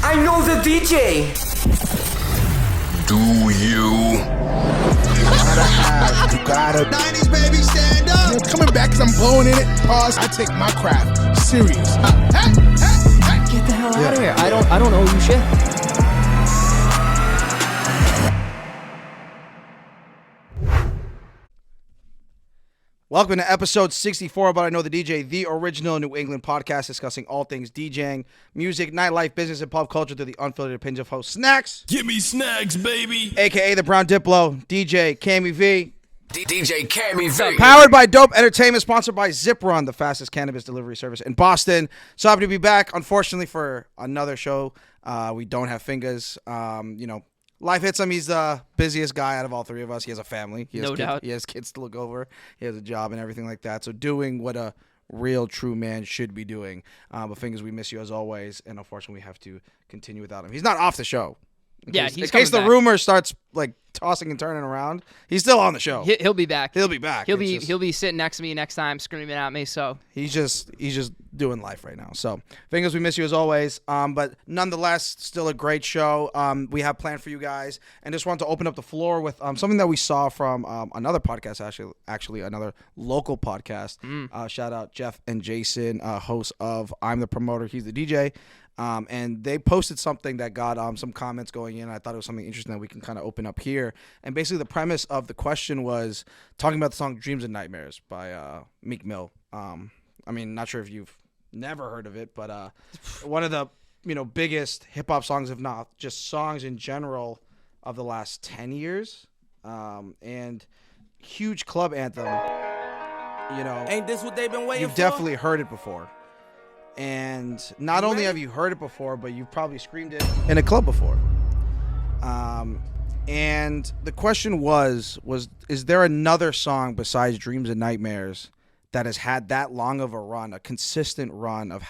I know the DJ. Do you? You gotta 90s baby, stand up. You're coming back cause I'm blowing in it. Pause. I take my craft serious. Get the hell out of here. I don't owe you shit. Welcome to episode 64 of But I Know the DJ, the original New England podcast discussing all things DJing, music, nightlife, business, and pop culture through the unfiltered opinions of host SNAX GimmeSnax, baby. a.k.a. the Brown Diplo, DJ Cammmy V. DJ Cammmy V. Powered by Dope Entertainment, sponsored by Zip Run, the fastest cannabis delivery service in Boston. So happy to be back, unfortunately, for another show. We don't have FINGAZ. Life hits him. He's the busiest guy out of all three of us. He has a family. He has No doubt. He has kids to look over. He has a job and everything like that. So doing what a real, true man should be doing. But FINGAZ, we miss you as always. And unfortunately, we have to continue without him. He's not off the show. In case the rumor starts like tossing and turning around, he's still on the show. He'll be back. He'll be back. He'll be sitting next to me next time, screaming at me. So he's just doing life right now. So FINGAZ, we miss you as always. But nonetheless, still a great show. We have planned for you guys, and just wanted to open up the floor with something that we saw from another podcast, actually another local podcast. Shout out Jeff and Jason, hosts of I'm the Promoter, He's the DJ. And they posted something that got some comments going in. I thought it was something interesting that we can kind of open up here. And basically the premise of the question was talking about the song Dreams and Nightmares by Meek Mill. Not sure if you've never heard of it, but one of the biggest hip-hop songs, if not just songs in general, of the last 10 years. And huge club anthem. Ain't this what they've been waiting You've for? definitely heard it before. And not only have you heard it before, but you've probably screamed it in a club before. And the question was is there another song besides Dreams and Nightmares that has had that long of a run, a consistent run of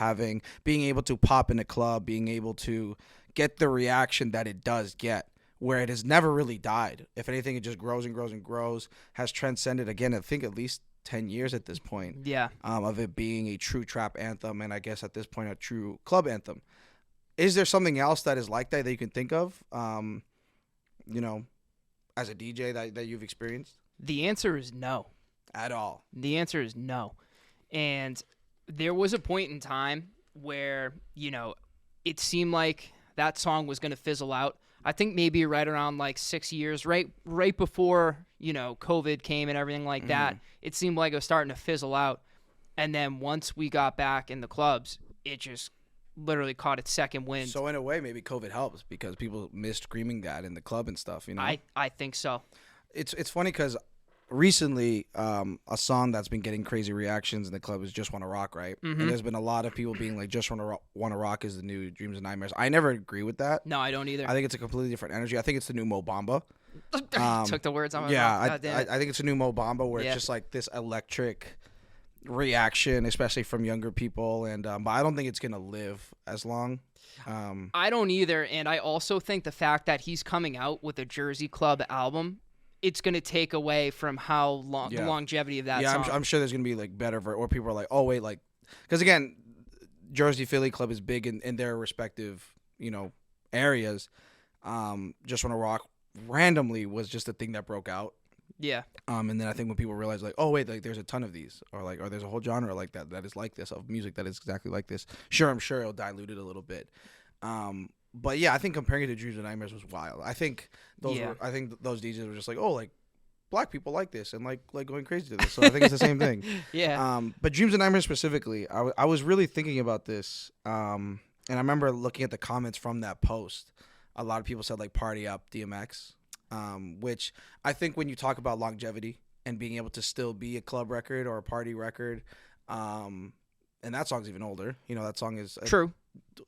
being able to pop in a club, being able to get the reaction that it does get, where it has never really died. If anything, it just grows and grows and grows, has transcended, again, I think at least 10 years at this point. yeah, Of it being a true trap anthem, and I guess at this point a true club anthem. Is there something else that is like that you can think of, as a DJ that you've experienced? the answer is no. At all? The answer is no. And there was a point in time where, it seemed like that song was going to fizzle out. I think maybe right around like 6 years, right before, COVID came and everything like that. It seemed like it was starting to fizzle out. And then once we got back in the clubs, it just literally caught its second wind. So in a way, maybe COVID helps because people missed screaming that in the club and stuff, I think so. It's funny because recently, a song that's been getting crazy reactions in the club is Just Wanna Rock, right? And there's been a lot of people being like, Just Wanna Rock is the new Dreams and Nightmares. I never agree with that. No, I don't either. I think it's a completely different energy. I think it's the new Mo Bamba. Took the words on my mouth. Yeah, God damn it. I think it's a new Mo Bamba where it's just like this electric reaction, especially from younger people. And but I don't think it's gonna live as long. I don't either, and I also think the fact that he's coming out with a Jersey Club album, it's going to take away from how long the longevity of that song. I'm sure there's gonna be like better or people are like, oh wait, like because again, Jersey Philly Club is big in their respective areas. Just Wanna Rock randomly was just a thing that broke out. Yeah. And then I think when people realize like, oh wait, like there's a ton of these, or there's a whole genre like that is like this, of music that is exactly like this. Sure, I'm sure it'll dilute it a little bit. But yeah, I think comparing it to Dreams and Nightmares was wild. I think those DJs were just like, oh, like black people like this and like going crazy to this. So I think it's the same thing. Yeah. But Dreams and Nightmares specifically, I was really thinking about this. And I remember looking at the comments from that post. A lot of people said like Party Up DMX. Which I think when you talk about longevity and being able to still be a club record or a party record, and that song's even older. That song is True.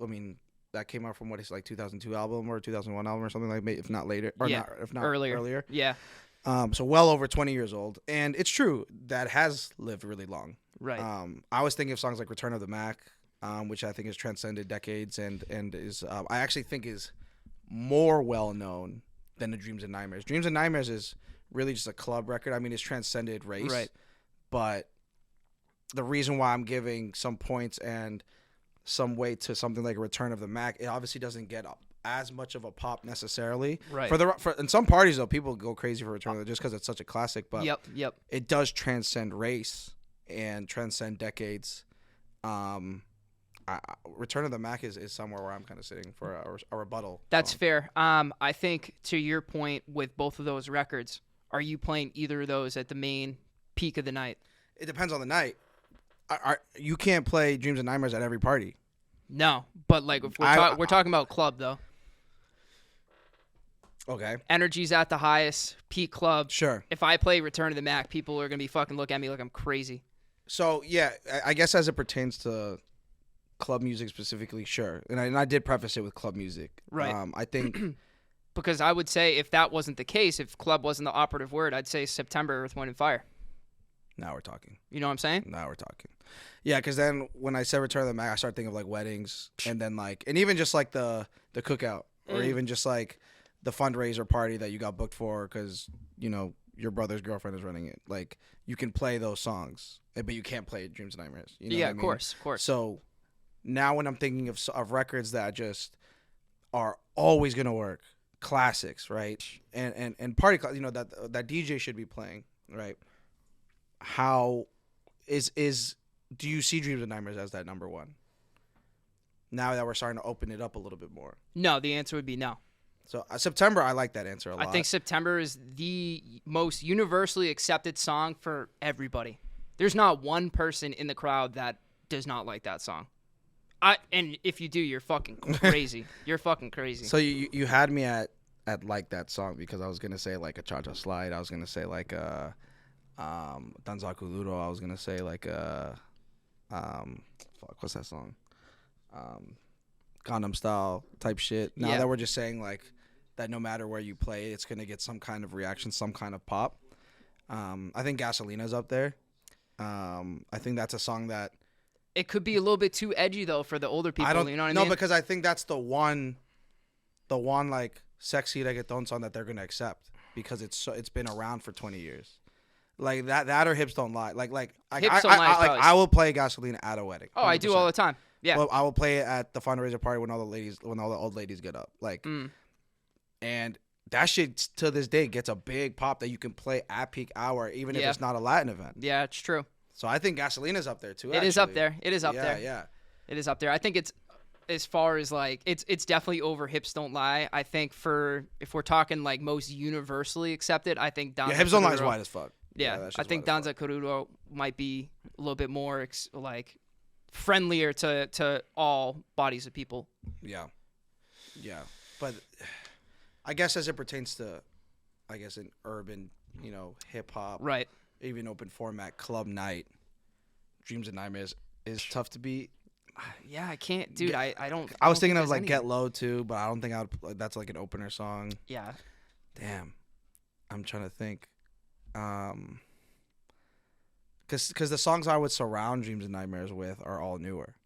I mean, that came out from what is like 2002 album or 2001 album or something like, if not later, or if not earlier. Yeah. So well over 20 years old, and it's true that has lived really long. Right. I was thinking of songs like Return of the Mac, which I think has transcended decades and is I actually think is more well known than the Dreams and Nightmares. Dreams and Nightmares is really just a club record. I mean, it's transcended race. Right. But the reason why I'm giving some points and some weight to something like a Return of the Mac. It obviously doesn't get up as much of a pop necessarily. Right. For in some parties though, people go crazy for Return of the just because it's such a classic. But Yep. it does transcend race and transcend decades. Return of the Mac is somewhere where I'm kind of sitting for a rebuttal. That's song. fair. I think to your point with both of those records, are you playing either of those at the main peak of the night? It depends on the night. You can't play Dreams and Nightmares at every party. No, but like if we're talking about club though. Okay. Energy's at the highest, peak club. Sure. If I play Return of the Mac, people are gonna be fucking looking at me like I'm crazy. So yeah, I guess as it pertains to club music specifically, sure. And I did preface it with club music. Right. I think because I would say if that wasn't the case, if club wasn't the operative word, I'd say September, Earth, Wind, and Fire. now we're talking. You know what I'm saying? Now we're talking. Yeah, because then when I said Return of the Mac, I start thinking of like weddings, and then and even just like the cookout, or even just like the fundraiser party that you got booked for because your brother's girlfriend is running it. Like you can play those songs, but you can't play Dreams and Nightmares. You know what I mean? Of course. So now when I'm thinking of records that just are always gonna work, classics, right? And party, that DJ should be playing, right? How do you see Dreams and Nightmares as that number one? Now that we're starting to open it up a little bit more. No, the answer would be no. So September, I like that answer a lot. I think September is the most universally accepted song for everybody. There's not one person in the crowd that does not like that song. And if you do, you're fucking crazy. You're fucking crazy. So you had me at like that song because I was gonna say like a Cha-Cha Slide. I was gonna say like a Danzaku Ludo. I was gonna say like a what's that song? Gangnam Style type shit. Now that we're just saying like that, no matter where you play, it's gonna get some kind of reaction, some kind of pop. I think Gasolina's up there. I think that's a song that it could be a little bit too edgy though for the older people. You know what I mean? No, because I think that's the one like sexy reggaeton song that they're gonna accept because it's been around for 20 years. Like that or Hips Don't Lie. I will play Gasolina at a wedding. 100%. Oh, I do all the time. Yeah. Well, I will play it at the fundraiser party when all the old ladies get up. And that shit to this day gets a big pop that you can play at peak hour, even if it's not a Latin event. Yeah, it's true. So I think Gasolina's up there too. It is up there. It is up there. there. Yeah. It is up there. I think it's as far as like it's definitely over Hips Don't Lie. I think if we're talking like most universally accepted, I think Danza Hips Don't Lie is Kuduro- wide as fuck. Yeah, I think Danza Kuduro might be a little bit more like friendlier to all bodies of people. Yeah. But I guess as it pertains to, an urban, hip hop, right? Even open format club night, Dreams and Nightmares is tough to beat. Yeah, I can't, dude. I don't. I was thinking think of like there's Get Low too, but I don't think that's like an opener song. Yeah. Damn, I'm trying to think. Because the songs I would surround Dreams and Nightmares with are all newer,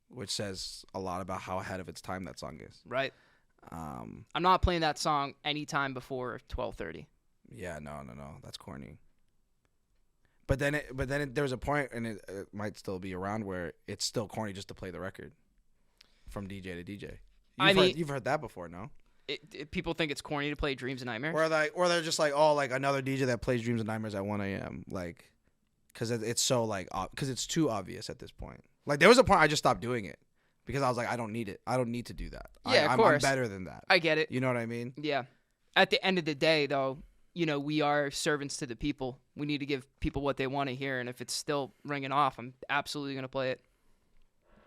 which says a lot about how ahead of its time that song is. Right. I'm not playing that song anytime before 12:30. Yeah, no, that's corny. But then there's a point, and it might still be around where it's still corny just to play the record from DJ to DJ. You've heard that before, no? People think it's corny to play Dreams and Nightmares. Or they're just like, oh, like another DJ that plays Dreams and Nightmares at 1 a.m. Like, because it's so like, because it's too obvious at this point. Like there was a point I just stopped doing it because I was like, I don't need it. I don't need to do that. Yeah, of course. I'm better than that. I get it. You know what I mean? Yeah. At the end of the day, though, we are servants to the people. We need to give people what they want to hear, and if it's still ringing off, I'm absolutely gonna play it.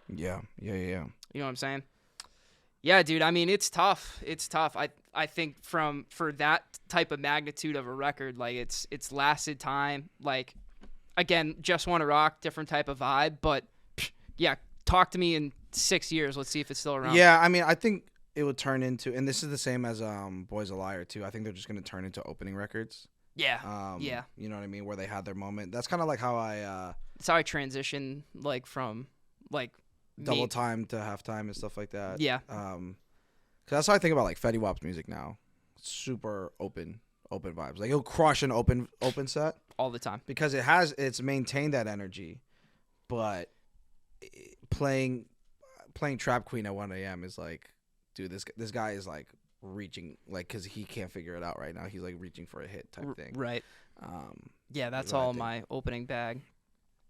Yeah. You know what I'm saying? Yeah, dude. I mean, it's tough. It's tough. I think for that type of magnitude of a record, like it's lasted time. Like, again, Just Wanna Rock, different type of vibe. But yeah, talk to me in 6 years. Let's see if it's still around. Yeah, I mean, I think it would turn into, and this is the same as Boys a Liar too. I think they're just gonna turn into opening records. Yeah. Yeah. You know what I mean? Where they had their moment. That's kind of like how It's how I transition, like from like double time to halftime and stuff like that. Yeah. Cause that's how I think about like Fetty Wap's music now. Super open vibes. Like he'll crush an open set all the time because it's maintained that energy, but playing playing Trap Queen at 1 a.m. is like, dude, this guy is like reaching, like, because he can't figure it out right now. He's like reaching for a hit type thing. Right. Yeah, that's what I all think. my opening bag.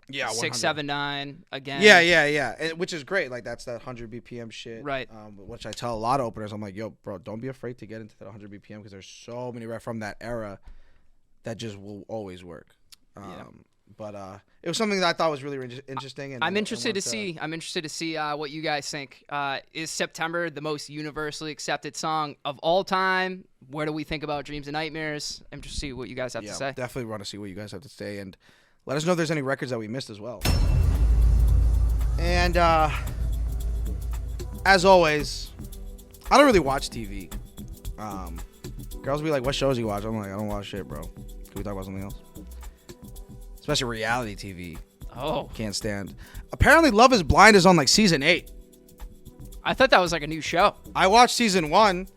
Yeah, 679 again. Yeah. And, which is great. Like, that's that 100 BPM shit. Right. Which I tell a lot of openers, I'm like, yo, bro, don't be afraid to get into that 100 BPM because there's so many right from that era that just will always work. But it was something that I thought was really interesting. And I'm interested to see. I'm interested to see what you guys think. Is September the most universally accepted song of all time? What do we think about Dreams and Nightmares? I'm interested to see what you guys have to say. Definitely want to see what you guys have to say, and let us know if there's any records that we missed as well. And as always, I don't really watch TV. Girls be like, "What shows you watch?" I'm like, "I don't watch shit, bro. Can we talk about something else?" Especially reality TV. Oh. Can't stand. Apparently, Love is Blind is on like season 8. I thought that was like a new show. I I watched season 1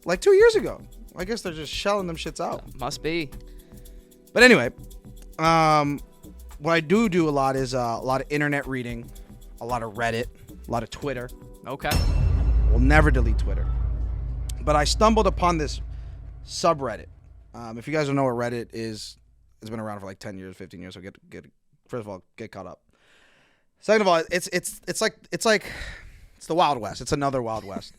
like 2 years ago. I guess they're just shelling them shits out. Must be. But anyway, what I do a lot is a lot of internet reading, a lot of Reddit, a lot of Twitter. Okay. We'll never delete Twitter. But I stumbled upon this subreddit. If you guys don't know what Reddit is, it's been around for like 10 years, 15 years. So get first of all, get caught up. Second of all, it's the Wild West. It's another Wild West.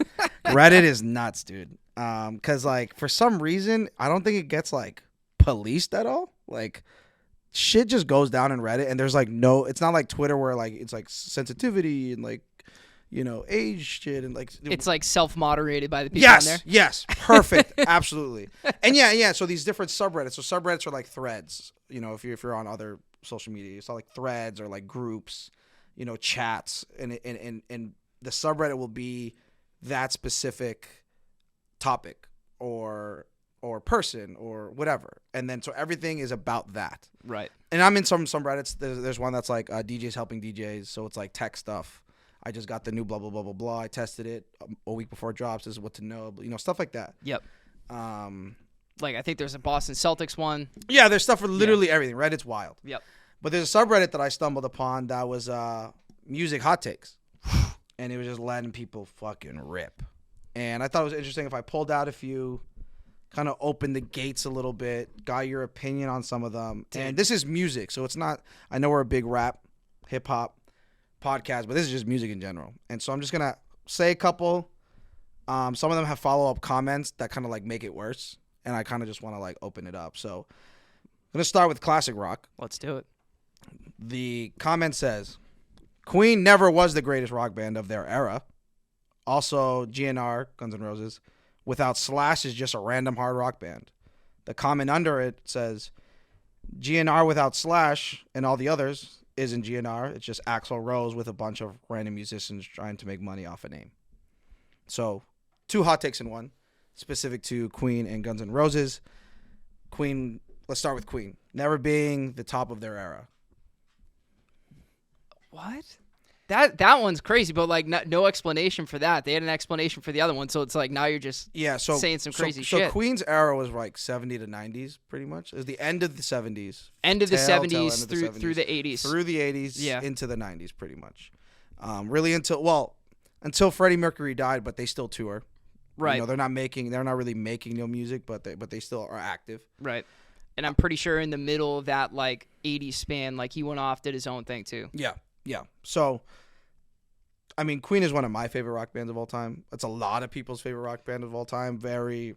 Reddit is nuts, dude. Cause like for some reason, I don't think it gets like policed at all. Like shit just goes down in Reddit, and there's like no. It's not like Twitter where like it's like sensitivity and like, you know, age shit and like It's like self-moderated by the people on there. Yes, perfect, absolutely. And yeah. So these different subreddits. So subreddits are like threads. You know, if you're on other social media, it's not like threads or like groups. You know, chats, and the subreddit will be that specific topic or person or whatever, and then so everything is about that. Right. And I'm in some Reddits. There's one that's like DJs helping DJs, so it's like tech stuff. I just got the new blah blah blah blah blah. I tested it a week before it drops. This is what to know. You know, stuff like that. Yep. Like I think there's a Boston Celtics one. Yeah, there's stuff for literally everything. Reddit's wild. Yep. But there's a subreddit that I stumbled upon that was music hot takes, and it was just letting people fucking rip. And I thought it was interesting if I pulled out a few, kind of opened the gates a little bit, got your opinion on some of them. And this is music, so it's not. I know we're a big rap, hip hop podcast, but this is just music in general. And so I'm just gonna say a couple. Some of them have follow-up comments that kind of like make it worse, and I kind of just want to like open it up. So I'm gonna start with classic rock. Let's do it. The comment says, Queen never was the greatest rock band of their era. Also, GNR, Guns N' Roses, without Slash is just a random hard rock band. The comment under it says, GNR without Slash and all the others isn't GNR. It's just Axl Rose with a bunch of random musicians trying to make money off a name. So, 2 hot takes in one, specific to Queen and Guns N' Roses. Queen, let's start with Queen. Never being the top of their era. What? That one's crazy, but like no explanation for that. They had an explanation for the other one, so it's like now you're just saying some crazy shit. So Queen's era was like 70 to 90s, pretty much. It was the end of the 70s. End of the tail 70s end of through the 80s. Through the 80s Yeah. into the 90s, pretty much. Really until Freddie Mercury died, but they still tour. Right. You know, they're not really making no music, but they still are active. Right. And I'm pretty sure in the middle of that like 80s span, like he went off, did his own thing too. Yeah. So, I mean, Queen is one of my favorite rock bands of all time. It's a lot of people's favorite rock band of all time. Very,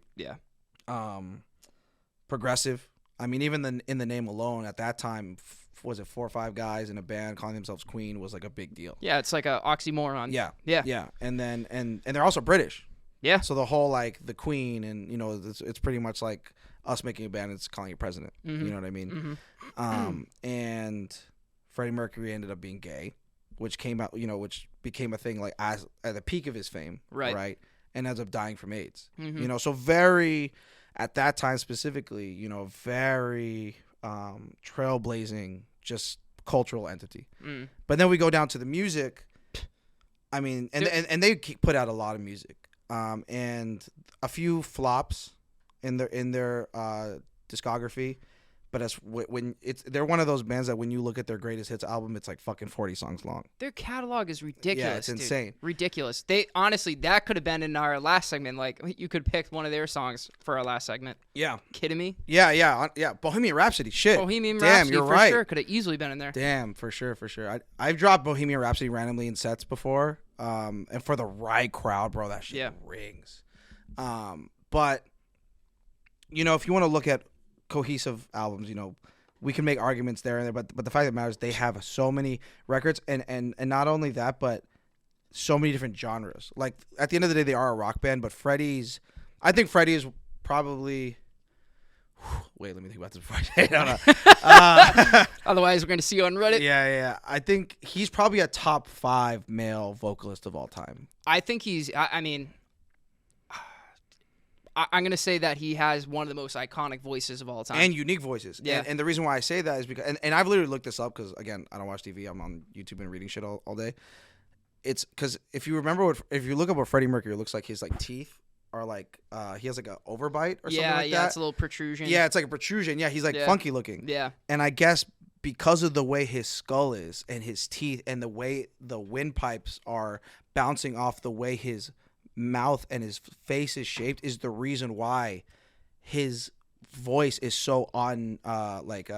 progressive. I mean, even in the name alone, at that time, was it 4 or 5 guys in a band calling themselves Queen was like a big deal. Yeah, it's like a oxymoron. Yeah. And then and they're also British. Yeah. So the whole like the Queen and, you know, it's pretty much like us making a band and it's calling it president. Mm-hmm. You know what I mean? Mm-hmm. And Freddie Mercury ended up being gay, which became a thing like at the peak of his fame, right? And ends up dying from AIDS. Mm-hmm. You know, so very at that time specifically, you know, very trailblazing, just cultural entity. Mm. But then we go down to the music. I mean, and they put out a lot of music, and a few flops in their discography. But they're one of those bands that when you look at their greatest hits album, it's like fucking 40 songs long. Their catalog is ridiculous. Yeah, it's dude. insane. Ridiculous. They honestly, that could have been in our last segment. Like, you could pick one of their songs for our last segment. Yeah. Kidding me? Yeah. Bohemian Rhapsody. Shit. Bohemian Damn, Rhapsody you're for right. sure could have easily been in there. Damn, for sure. I've dropped Bohemian Rhapsody randomly in sets before, and for the right crowd, bro, that shit rings. But if you want to look at cohesive albums, we can make arguments there and there, but the fact that matters, they have so many records, and not only that, but so many different genres. Like, at the end of the day, they are a rock band, but I think Freddie is probably. Wait, let me think about this before I say it. No. Otherwise, we're going to see you on Reddit. Yeah. I think he's probably a top 5 male vocalist of all time. I think he's. I'm going to say that he has one of the most iconic voices of all time. And unique voices. Yeah. And the reason why I say that is because, and I've literally looked this up because, again, I don't watch TV. I'm on YouTube and reading shit all day. It's because if you look up what Freddie Mercury looks like, his like teeth are like, he has like an overbite or something like that. Yeah, it's a little protrusion. Yeah, it's like a protrusion. Yeah, he's like funky looking. Yeah. And I guess because of the way his skull is and his teeth and the way the windpipes are bouncing off the way his mouth and his face is shaped is the reason why his voice is so like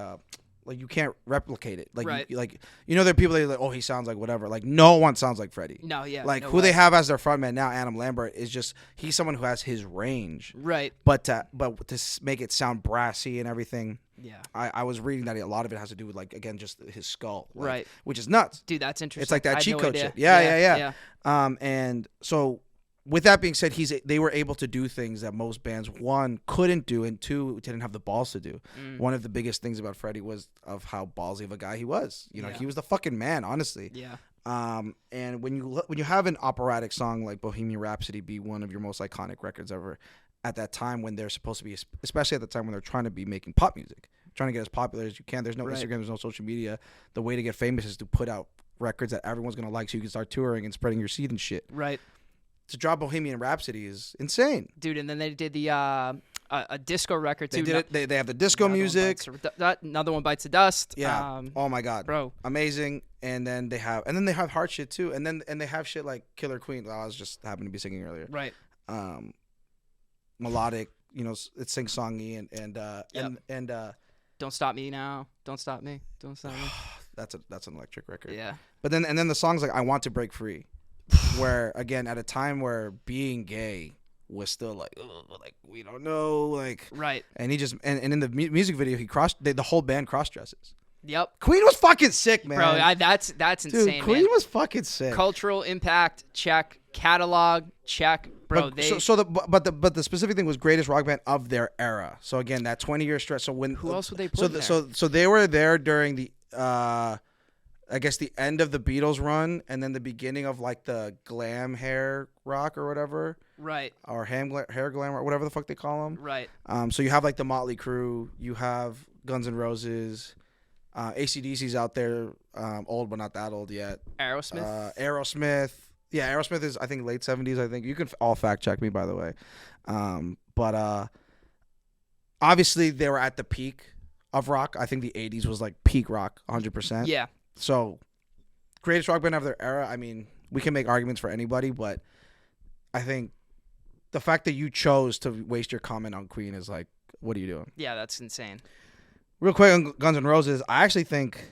you can't replicate it. Like, right. there are people that are like, oh, he sounds like whatever. Like, no one sounds like Freddie. No, yeah. Like, no who way. they have as their frontman now, Adam Lambert, is just, he's someone who has his range. Right. But to make it sound brassy and everything. Yeah. I was reading that a lot of it has to do with, like, again, just his skull. Like, right. Which is nuts. Dude, that's interesting. It's like that I had cheat no code idea. shit. Yeah. And so, with that being said, they were able to do things that most bands, one, couldn't do, and two, didn't have the balls to do. One of the biggest things about Freddie was of how ballsy of a guy he was. He was the fucking man, honestly. Yeah. And when you have an operatic song like Bohemian Rhapsody be one of your most iconic records ever, at that time when they're supposed to be, especially at the time when they're trying to be making pop music, trying to get as popular as you can. There's no Instagram, there's no social media. The way to get famous is to put out records that everyone's gonna like, so you can start touring and spreading your seed and shit. Right. To drop Bohemian Rhapsody is insane, dude. And then they did the a disco record too. They have the disco music. Another One Bites the Dust. Yeah. Oh my god, bro, amazing. And then they have hard shit too. And they have shit like Killer Queen. I was just happened to be singing earlier. Right. Melodic. It's sing-songy and Don't Stop Me Now. Don't Stop Me. Don't Stop Me. That's an electric record. Yeah. But then the songs like I Want to Break Free. Where again at a time where being gay was still like we don't know, like, right, and he just and in the music video the whole band cross dresses. Yep. Queen was fucking sick, man. Bro, that's Dude, insane. Queen man. was fucking sick. Cultural impact check, catalog check, bro. But the specific thing was greatest rock band of their era. So again, that 20-year stretch. So who else would they put there? So they were there during the I guess the end of the Beatles run, and then the beginning of like the glam hair rock or whatever, right? Or hair glam or whatever the fuck they call them, right? So you have like the Motley Crue, you have Guns N' Roses, AC/DC's out there, old but not that old yet. Aerosmith. Yeah, Aerosmith is I think late 70s. I think you can all fact check me by the way, but obviously they were at the peak of rock. I think the 80s was like peak rock, 100%. Yeah. So, greatest rock band of their era. I mean, we can make arguments for anybody, but I think the fact that you chose to waste your comment on Queen is like, what are you doing? Yeah, that's insane. Real quick on Guns N' Roses, I actually think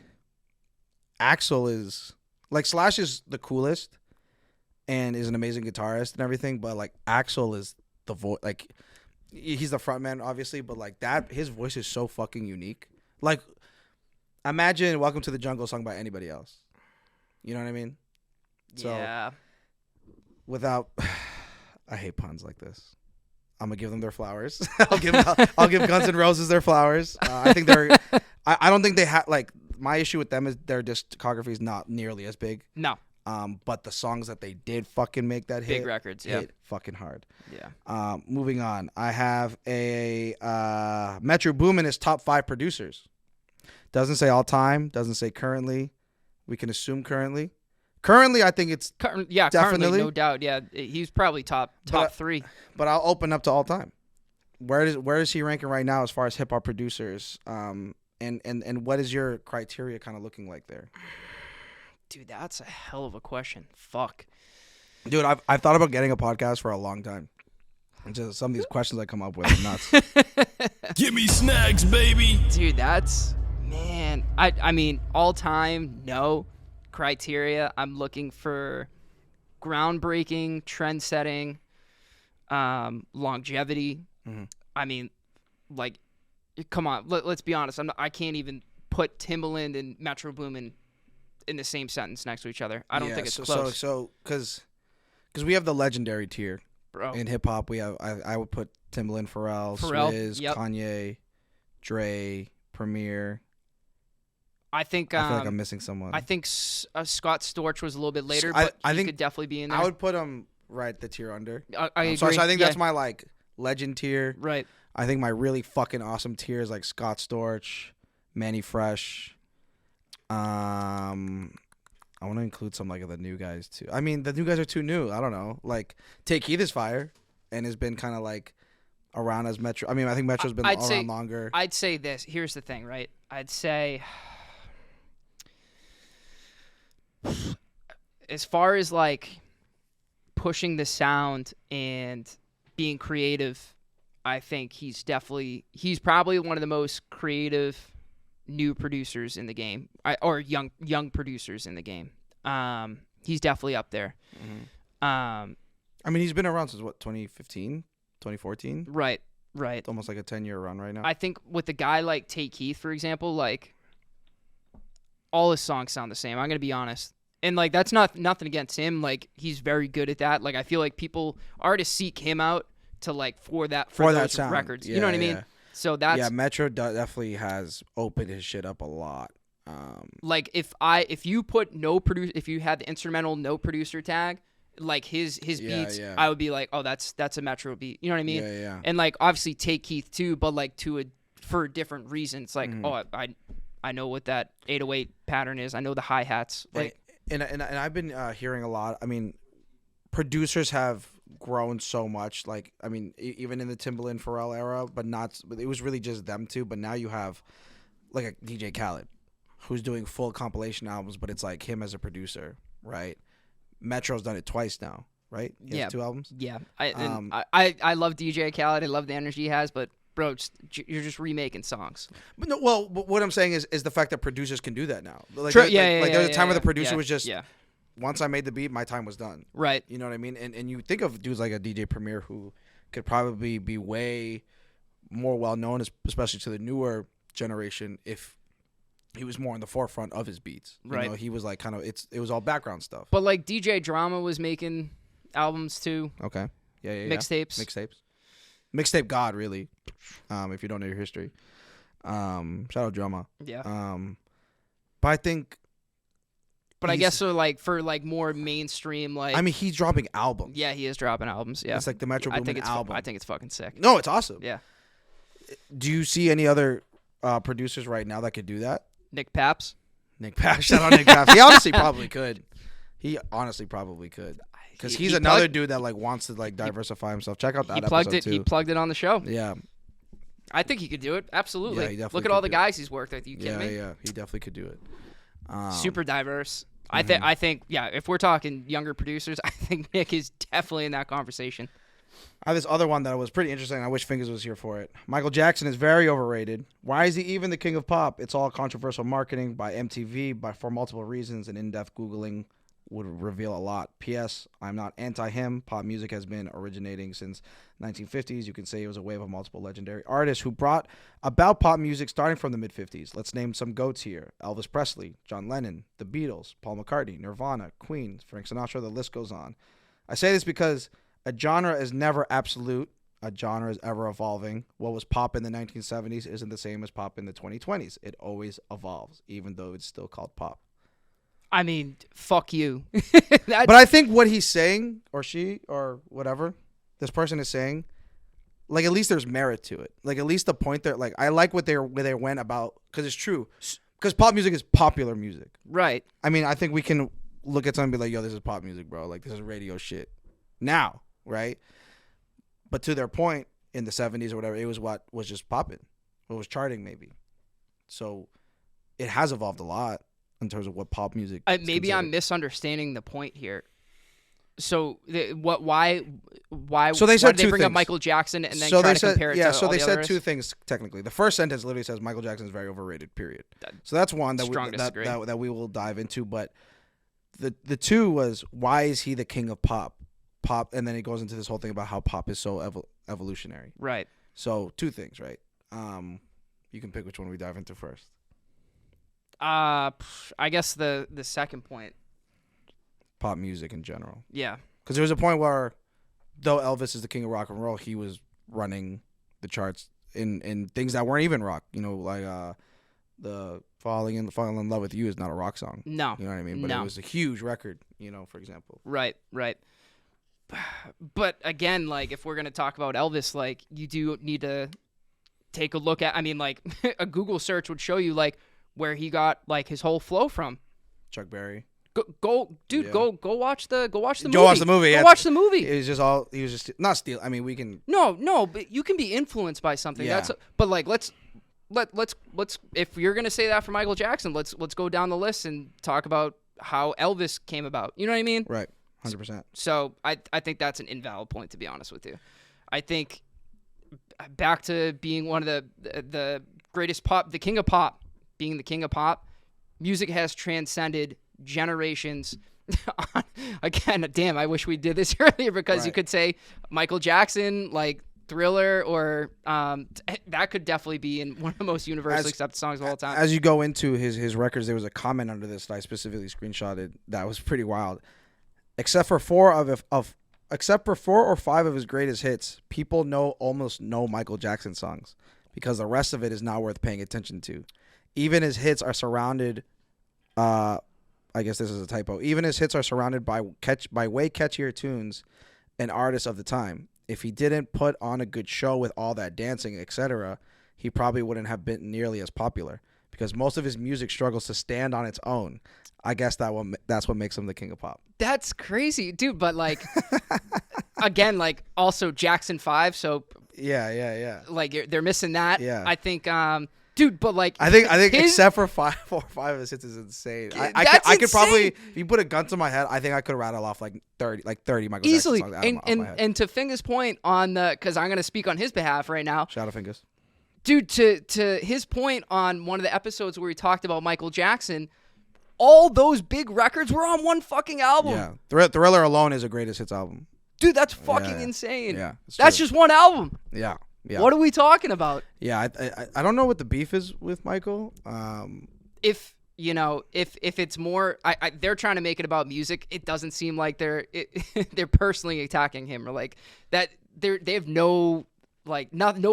Axl is like Slash is the coolest and is an amazing guitarist and everything, but like Axl is the voice. Like he's the frontman, obviously, but like that, his voice is so fucking unique. Like. Imagine Welcome to the Jungle sung by anybody else. You know what I mean? So, yeah. Without, I hate puns like this. I'm gonna give them their flowers. I'll give Guns N' Roses their flowers. I think they're. I don't think they have like my issue with them is their discography is not nearly as big. No. But the songs that they did fucking make that big records, yeah, hit fucking hard. Yeah. Moving on, I have a Metro Boomin is top 5 producers. Doesn't say all time. Doesn't say currently. We can assume currently. Currently, I think it's definitely, no doubt. Yeah, he's probably top 3. But I'll open up to all time. where is he ranking right now as far as hip hop producers? And what is your criteria kind of looking like there? Dude, that's a hell of a question. Fuck. Dude, I've thought about getting a podcast for a long time. And just some of these questions I come up with are nuts. GimmeSnax, baby. Dude, that's, man. I mean, all time, no criteria. I'm looking for groundbreaking, trend setting, longevity. Mm-hmm. I mean, like, come on, let's be honest. I can't even put Timbaland and Metro Boomin in the same sentence next to each other. I don't think it's close. So because we have the legendary tier, bro. In hip hop, we have I would put Timbaland, Pharrell, Swizz, yep. Kanye, Dre, Premier. I think I feel like I'm missing someone. I think Scott Storch was a little bit later, but I he think could definitely be in there. I would put him right the tier under. I agree. So I think yeah. that's my like legend tier. Right. I think my really fucking awesome tier is like Scott Storch, Manny Fresh. I want to include some like of the new guys too. I mean, the new guys are too new. I don't know. Like Take Heath is fire, and has been kind of like around as Metro. I mean, I think Metro's been around longer. I'd say this. Here's the thing, right? I'd say, as far as like pushing the sound and being creative, I think he's probably one of the most creative new producers in the game, or young producers in the game. He's definitely up there. Mm-hmm. I mean, he's been around since what, 2015, 2014? Right. It's almost like a 10-year run right now. I think with a guy like Take Heath, for example, like all his songs sound the same. I'm gonna be honest, and like that's nothing against him. Like he's very good at that. Like I feel like artists seek him out to like for those sound. records. Yeah, You know what I mean? yeah. So that's Metro definitely has opened his shit up a lot. Like if you put if you had the instrumental no producer tag, like his beats, I would be like, oh, that's a Metro beat. You know what I mean? Yeah. And like obviously Take Keith too, but like for a different reason. It's like, oh, I know what that 808 pattern is. I know the hi-hats. Like, and I've been hearing a lot. I mean, producers have grown so much. Like, I mean, even in the Timbaland Pharrell era, but it was really just them two. But now you have like a DJ Khaled who's doing full compilation albums, but it's like him as a producer, right? Metro's done it twice now, right? He has 2 albums. Yeah, I love DJ Khaled. I love the energy he has, but bro, you're just remaking songs. But no, well, what I'm saying is the fact that producers can do that now. Like, True, there was a time where the producer was just, yeah. Once I made the beat, my time was done. Right. You know what I mean? And you think of dudes like a DJ Premier who could probably be way more well known, especially to the newer generation, if he was more in the forefront of his beats. Right. You know, he was like it was all background stuff. But like DJ Drama was making albums too. Okay. Yeah. Mixtapes. Mixtape God, really. If you don't know your history. Shout out Drama. Yeah. But I think. But I guess so, like for like more mainstream, like. I mean, he's dropping albums. Yeah, he is dropping albums. Yeah. It's like the Metro Boomin album. I think it's fucking sick. No, it's awesome. Yeah. Do you see any other producers right now that could do that? Nick Paps. Shout out Nick Paps. He honestly probably could. Because he's another dude that like wants to like diversify himself. Check out that episode too. He plugged it on the show. Yeah. I think he could do it. Absolutely. Yeah, he definitely Look at all the could guys he's worked with. You kidding me? Yeah, he definitely could do it. Super diverse. I think if we're talking younger producers, I think Nick is definitely in that conversation. I have this other one that was pretty interesting. I wish Fingaz was here for it. Michael Jackson is very overrated. Why is he even the king of pop? It's all controversial marketing by MTV for multiple reasons, and in-depth Googling would reveal a lot. P.S. I'm not anti-him. Pop music has been originating since 1950s. You can say it was a wave of multiple legendary artists who brought about pop music starting from the mid-50s. Let's name some goats here. Elvis Presley, John Lennon, The Beatles, Paul McCartney, Nirvana, Queen, Frank Sinatra, the list goes on. I say this because a genre is never absolute. A genre is ever evolving. What was pop in the 1970s isn't the same as pop in the 2020s. It always evolves, even though it's still called pop. I mean, fuck you. But I think what he's saying, or she, or whatever, this person is saying, like at least there's merit to it. Like at least the point there, like I like where they went about, because it's true. Because pop music is popular music. Right. I mean, I think we can look at something and be like, yo, this is pop music, bro. Like this is radio shit. Now, right? But to their point, in the 70s or whatever, it was what was just popping, what was charting maybe. So it has evolved a lot in terms of what pop music. Maybe I'm misunderstanding the point here. So why? So they said why did they two bring up things. Michael Jackson and then So try they to said, compare it yeah. to So all they the said others? two things technically. The first sentence literally says Michael Jackson is very overrated. Period. So that's one that Strong disagree. that we will dive into. But the two was, why is he the king of pop? Pop, and then it goes into this whole thing about how pop is so evolutionary. Right. So two things, right? You can pick which one we dive into first. I guess the second point. Pop music in general. Yeah. Because there was a point where, though Elvis is the king of rock and roll, he was running the charts in things that weren't even rock. You know, like the Falling in Love with You is not a rock song. No. You know what I mean? But No. it was a huge record, you know, for example. Right. But again, like, if we're gonna talk about Elvis, like, you do need to take a look at. I mean, like, a Google search would show you like where he got like his whole flow from. Chuck Berry. Go, dude. Yeah. Go watch the movie. Go watch the movie. Go Yeah. watch the movie. He was just not steal. I mean, we can. No, but you can be influenced by something. Yeah. But like, let's if you're gonna say that for Michael Jackson, let's go down the list and talk about how Elvis came about. You know what I mean? Right. 100%. So I think that's an invalid point, to be honest with you. I think back to being one of the greatest pop, the king of pop, being the king of pop, music has transcended generations. Again, damn, I wish we did this earlier, because you Right. could say Michael Jackson, like Thriller, or that could definitely be in one of the most universally accepted songs of all time. As you go into his records, there was a comment under this that I specifically screenshotted that was pretty wild. Except for four or five of his greatest hits, people almost know Michael Jackson songs, because the rest of it is not worth paying attention to. Even his hits are surrounded. I guess this is a typo. Even his hits are surrounded by way catchier tunes and artists of the time. If he didn't put on a good show with all that dancing, etc., he probably wouldn't have been nearly as popular, because most of his music struggles to stand on its own. I guess that's what makes him the king of pop. That's crazy, dude. But like, again, like, also Jackson 5. So Yeah. like, they're missing that. Yeah. I think, dude. But like, I think his- except for four or five of his hits is insane. I could probably, if you put a gun to my head, I think I could rattle off like 30 Michael easily. Jackson songs out of my head. And to Finga's point on because I'm gonna speak on his behalf right now. Shout out Fingers. Dude, to his point on one of the episodes where he talked about Michael Jackson, all those big records were on one fucking album. Yeah, Thriller alone is a greatest hits album. Dude, that's fucking Yeah. insane. Yeah, it's That's true. just one album. Yeah. What are we talking about? Yeah, I don't know what the beef is with Michael. If it's more, they're trying to make it about music. It doesn't seem like they're personally attacking him, or like that. They have no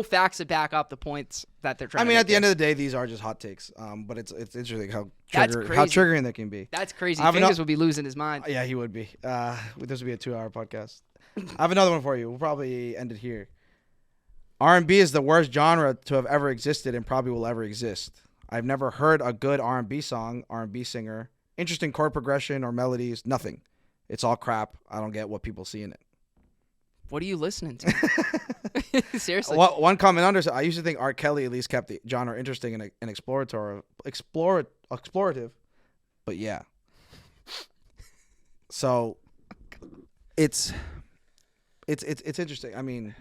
facts to back up the points that they're trying. I mean, to at the end of the day, these are just hot takes. But it's interesting how That's crazy. triggering they can be. That's crazy. I have Fingers would be losing his mind. Yeah, he would be. This would be a 2-hour podcast. I have another one for you. We'll probably end it here. R&B is the worst genre to have ever existed and probably will ever exist. I've never heard a good R&B song, R&B singer, interesting chord progression or melodies, nothing. It's all crap. I don't get what people see in it. What are you listening to? Seriously. One comment under, I used to think R. Kelly at least kept the genre interesting and explorative. But yeah. So it's interesting. I mean,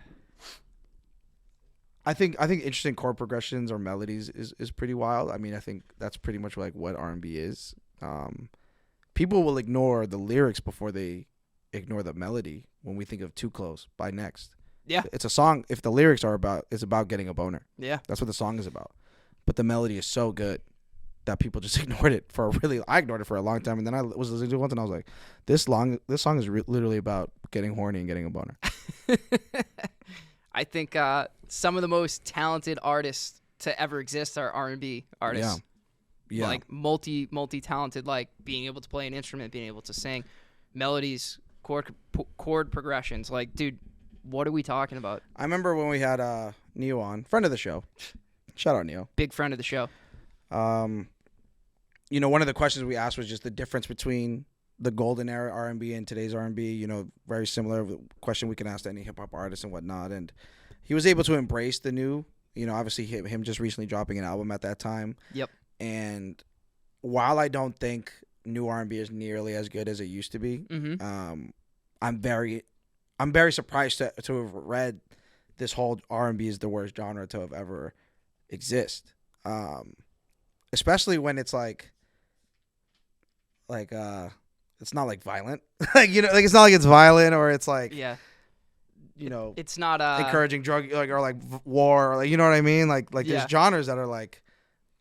I think interesting chord progressions or melodies is pretty wild. I mean, I think that's pretty much like what R&B is. People will ignore the lyrics before they ignore the melody when we think of Too Close by Next. Yeah. It's a song, if the lyrics are it's about getting a boner. Yeah. That's what the song is about. But the melody is so good that people just ignored it I ignored it for a long time, and then I was listening to it once and I was like, this song is literally about getting horny and getting a boner. I think some of the most talented artists to ever exist are R&B artists. Yeah. Like multi-talented, like being able to play an instrument, being able to sing, melodies, chord progressions. Like, dude, what are we talking about? I remember when we had Neo on, friend of the show. Shout out Neo. Big friend of the show. One of the questions we asked was just the difference between the golden era R&B and today's R&B. Very similar question we can ask to any hip hop artist and whatnot. And he was able to embrace the new. Obviously him just recently dropping an album at that time. Yep. And while I don't think new R&B is nearly as good as it used to be, I'm very surprised to have read this whole R&B is the worst genre to have ever exist. Especially when it's like it's not like violent. It's not like it's violent or it's like it's not encouraging drug or like war or you know what I mean? Like there's genres that are like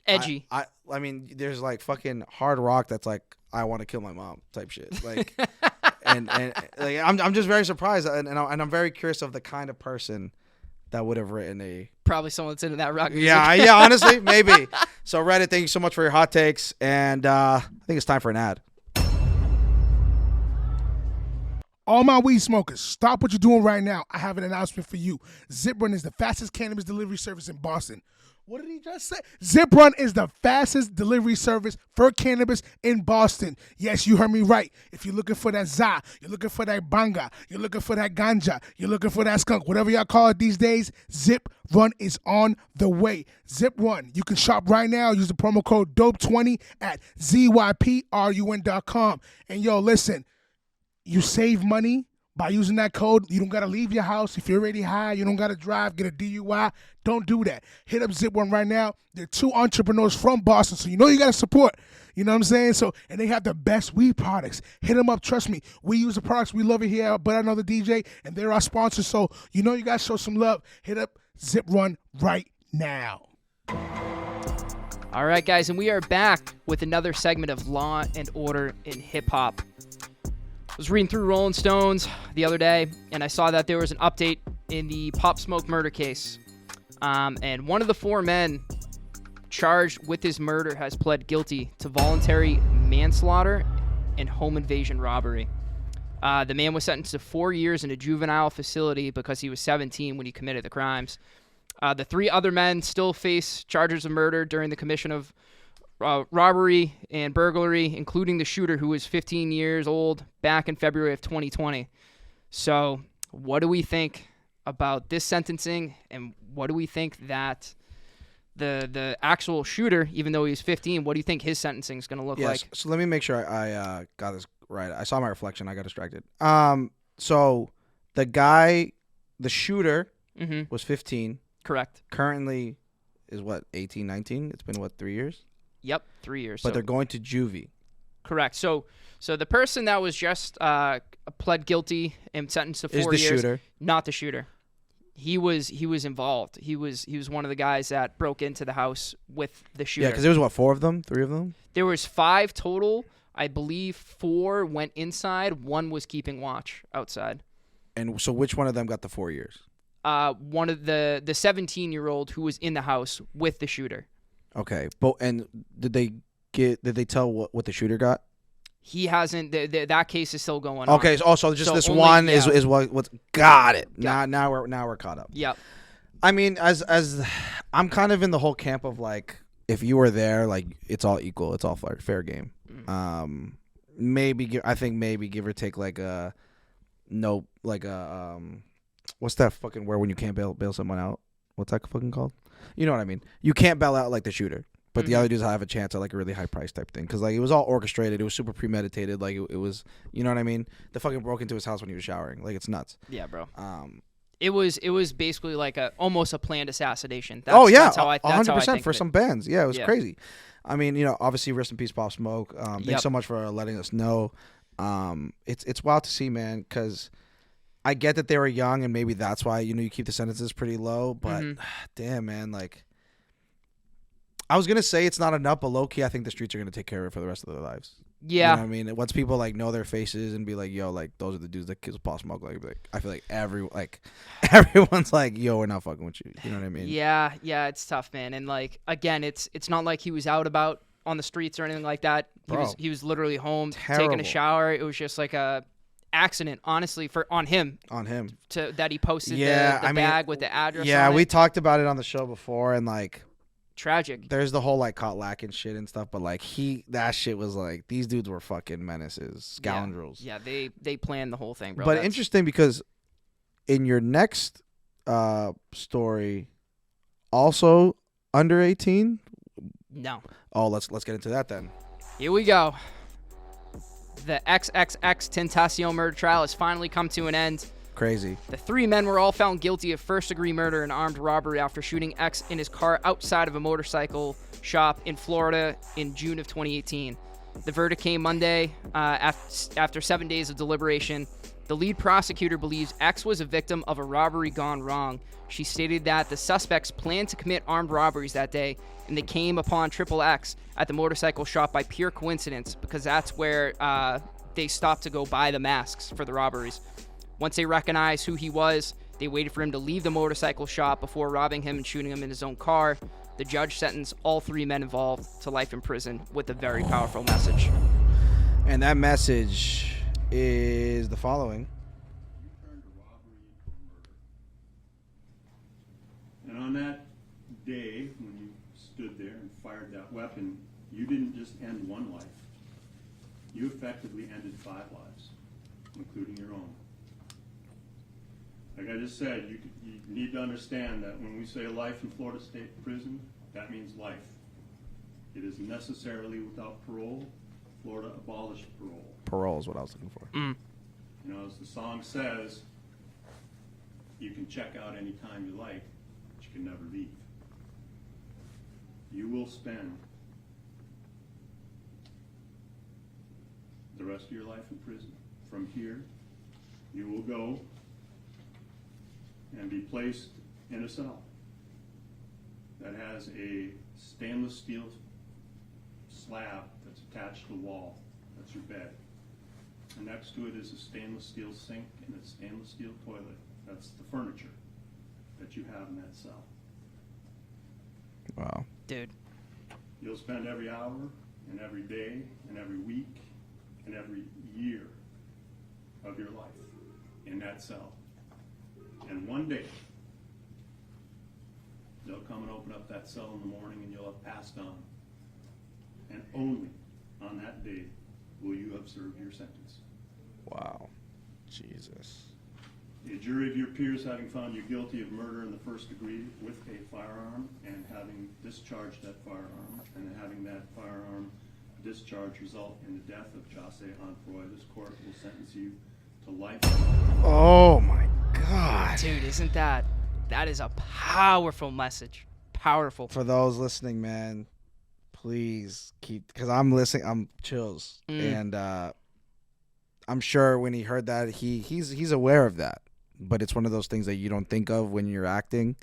edgy. I mean, there's like fucking hard rock that's like I want to kill my mom type shit. Like and like I'm just very surprised and I'm very curious of the kind of person that would have written probably someone that's into that rock music. Yeah, honestly, maybe. So Reddit, thank you so much for your hot takes, and I think it's time for an ad. All my weed smokers, stop what you're doing right now. I have an announcement for you. ZipRun is the fastest cannabis delivery service in Boston. What did he just say? ZipRun is the fastest delivery service for cannabis in Boston. Yes, you heard me right. If you're looking for that za, you're looking for that banga, you're looking for that ganja, you're looking for that skunk, whatever y'all call it these days, ZipRun is on the way. ZipRun, you can shop right now. Use the promo code DOPE20 at ZYPRUN.com. And yo, listen, you save money by using that code. You don't got to leave your house. If you're already high, you don't got to drive, get a DUI. Don't do that. Hit up ZipRun right now. They're two entrepreneurs from Boston, so you know you got to support. You know what I'm saying? And they have the best weed products. Hit them up. Trust me. We use the products. We love it here, but I know the DJ, and they're our sponsors, so you know you got to show some love. Hit up ZipRun right now. All right, guys, and we are back with another segment of Law and Order in Hip Hop. I was reading through Rolling Stones the other day, and I saw that there was an update in the Pop Smoke murder case. And one of the four men charged with his murder has pled guilty to voluntary manslaughter and home invasion robbery. The man was sentenced to 4 years in a juvenile facility because he was 17 when he committed the crimes. The three other men still face charges of murder during the commission of robbery and burglary, including the shooter who was 15 years old back in February of 2020. So what do we think about this sentencing, and what do we think that the actual shooter, even though he's 15, what do you think his sentencing is going to look like? So let me make sure I got this right. I saw my reflection. I got distracted. So the shooter was 15. Correct. Currently is what, 18, 19? It's been what, 3 years? Yep, 3 years. But they're going to juvie. Correct. So the person that was just pled guilty and sentenced to 4 years. Is the shooter. Not the shooter. He was involved. He was one of the guys that broke into the house with the shooter. Yeah, because there was, what, 4 of them? 3 of them? There was 5 total. I believe 4 went inside. 1 was keeping watch outside. And so which one of them got the 4 years? One of the 17-year-old who was in the house with the shooter. Okay, and did they tell what the shooter got? He hasn't. That case is still going on. Okay, so just this only, one yeah. is what's got it. Yeah. Now we're caught up. Yep. I mean, as I'm kind of in the whole camp of like, if you were there, like it's all equal, it's all fair game. I think maybe give or take like what's that fucking word when you can't bail someone out? What's that fucking called? You know what I mean? You can't bail out like the shooter, but the other dudes have a chance at like a really high price type thing. Because like it was all orchestrated. It was super premeditated. Like it was, you know what I mean? They fucking broke into his house when he was showering. Like it's nuts. Yeah, bro. It was basically like almost a planned assassination. That's how I 100% think for of it. some bands. Yeah, it was crazy. I mean, obviously rest in peace, Pop Smoke. Thanks so much for letting us know. It's wild to see, man, because I get that they were young and maybe that's why, you keep the sentences pretty low, but damn, man, like I was going to say it's not enough, but low key, I think the streets are going to take care of it for the rest of their lives. Yeah. You know what I mean? Once people like know their faces and be like, yo, like those are the dudes that kills Pop Smoke, like I feel like everyone's like, yo, we're not fucking with you. You know what I mean? Yeah, it's tough, man. And like again, it's not like he was out about on the streets or anything like that. He was literally home taking a shower. It was just like a accident, honestly, on him that he posted the bag with the address. Yeah, on we it. talked about it on the show before, and like tragic. There's the whole like caught lacking shit and stuff, but like that shit was like these dudes were fucking menaces, scoundrels. Yeah, they planned the whole thing, bro. But interesting because in your next story also under 18? No. Oh, let's get into that then. Here we go. The XXXTentacion murder trial has finally come to an end. Crazy. The 3 men were all found guilty of first-degree murder and armed robbery after shooting X in his car outside of a motorcycle shop in Florida in June of 2018. The verdict came Monday after 7 days of deliberation. The lead prosecutor believes X was a victim of a robbery gone wrong. She stated that the suspects planned to commit armed robberies that day, and they came upon Triple X at the motorcycle shop by pure coincidence because that's where they stopped to go buy the masks for the robberies. Once they recognized who he was, they waited for him to leave the motorcycle shop before robbing him and shooting him in his own car. The judge sentenced all 3 men involved to life in prison with a very powerful message. And that message is the following. And on that day, when you stood there and fired that weapon, you didn't just end one life. You effectively ended 5 lives, including your own. Like I just said, you need to understand that when we say life in Florida State Prison, that means life. It is necessarily without parole. Florida abolished parole. Parole is what I was looking for. You know, as the song says, you can check out anytime you like, but you can never leave. You will spend the rest of your life in prison. From here, you will go and be placed in a cell that has a stainless steel slab that's attached to the wall. That's your bed. And next to it is a stainless steel sink and a stainless steel toilet. That's the furniture that you have in that cell. Wow. Dude. You'll spend every hour and every day and every week and every year of your life in that cell. And one day, they'll come and open up that cell in the morning and you'll have passed on. And only on that day will you have served your sentence. Wow. Jesus. A jury of your peers having found you guilty of murder in the first degree with a firearm and having discharged that firearm and having that firearm discharge result in the death of Jose Onfroy, this court will sentence you to life. Oh my God. Dude, isn't that is a powerful message. Powerful. For those listening, man, please keep, because I'm listening, I'm chills. And I'm sure when he heard that, he's aware of that. But it's one of those things that you don't think of when you're acting.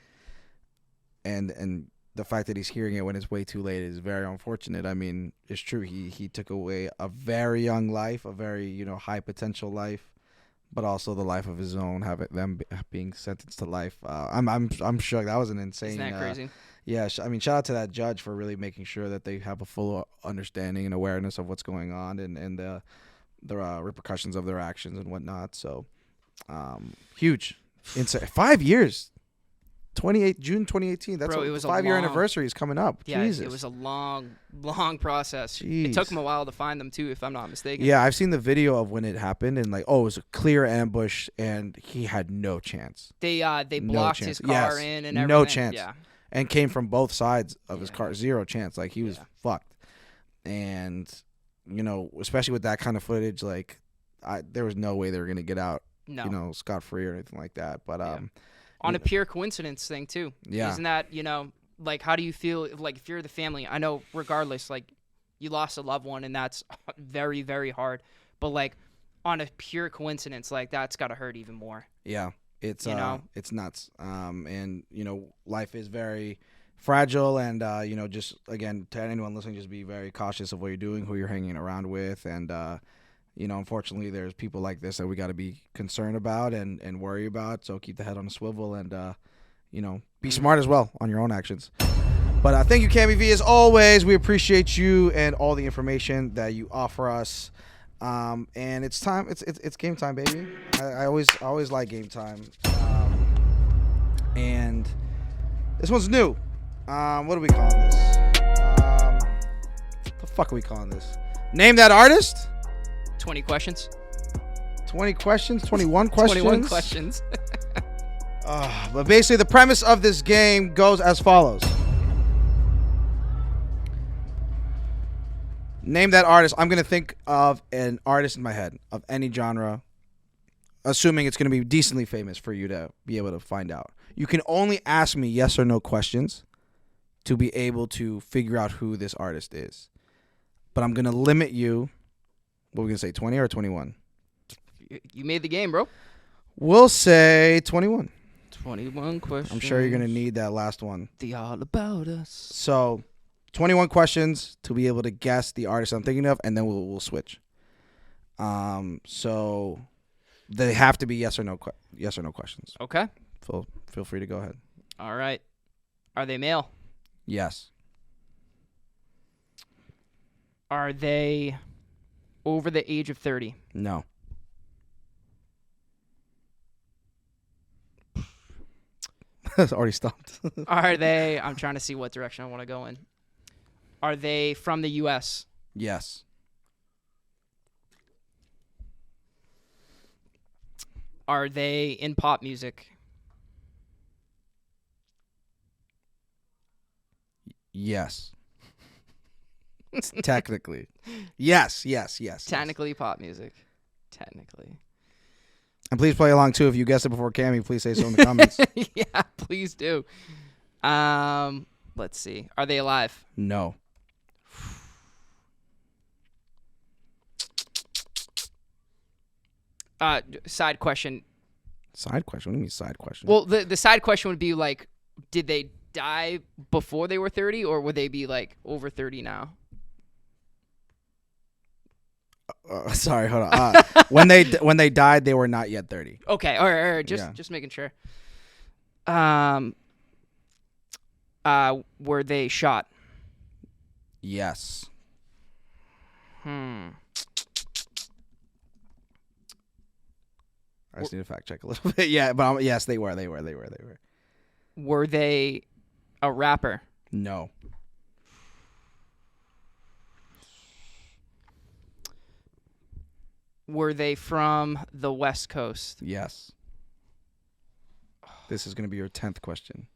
And the fact that he's hearing it when it's way too late is very unfortunate. I mean, it's true. He took away a very young life, a very, high potential life, but also the life of his own, them being sentenced to life. I'm shocked. That was an insane. Isn't that crazy? Yeah, I mean, shout out to that judge for really making sure that they have a full understanding and awareness of what's going on and the repercussions of their actions and whatnot. So, huge. 5 years. June 2018. That's Bro, it was the a 5-year long- anniversary is coming up. Yeah, Jesus. it was a long process. Jeez. It took them a while to find them too, if I'm not mistaken. Yeah, I've seen the video of when it happened, and it was a clear ambush, and he had no chance. They No blocked chance. his car Yes. in and everything. No chance. Yeah. And came from both sides of his Yeah. car. Zero chance. Like, he was fucked. And, especially with that kind of footage, like, there was no way they were going to get out, No. scot-free or anything like that. But, On a pure coincidence thing too. Yeah. Isn't that, like, how do you feel, like, if you're the family? I know regardless, like, you lost a loved one and that's very, very hard. But, like, on a pure coincidence, like, that's got to hurt even more. yeah, it's, it's nuts. And, life is very fragile and, just, again, to anyone listening, just be very cautious of what you're doing, who you're hanging around with. And, unfortunately, there's people like this that we got to be concerned about and worry about. So keep the head on a swivel and, be smart as well on your own actions. But thank you, Cammie V, as always. We appreciate you and all the information that you offer us. And it's time. It's game time, baby. I always like game time. And this one's new. What are we calling this? The fuck are we calling this? Name that artist. 20 questions? 20 questions? 21 questions? 21 questions. But basically, the premise of this game goes as follows. Name that artist. I'm going to think of an artist in my head of any genre, assuming it's going to be decently famous for you to be able to find out. You can only ask me yes or no questions to be able to figure out who this artist is. But I'm going to limit you. What are we going to say, 20 or 21? You made the game, bro. We'll say 21. 21 questions. I'm sure you're going to need that last one. The All About Us. So, 21 questions to be able to guess the artist I'm thinking of, and then we'll switch. So they have to be yes or no questions. Okay. Feel free to go ahead. All right. Are they male? Yes. Are they over the age of 30? No. That's already stopped. Are they... I'm trying to see what direction I want to go in. Are they from the U.S.? Yes. Are they in pop music? Yes. Technically. Yes. Technically pop music. Technically. And please play along, too. If you guessed it before Cammy, please say so in the comments. Yeah, please do. Let's see. Are they alive? No. Side question. Side question? What do you mean side question? Well, the side question would be like, did they die before they were 30, or would they be like over 30 now? Sorry, hold on. When they died, they were not yet 30. Okay, all right. Just making sure. Were they shot? Yes. I just need to fact check a little bit. Yeah, but yes, they were. Were they a rapper? No. Were they from the West Coast? Yes. This is going to be your 10th question.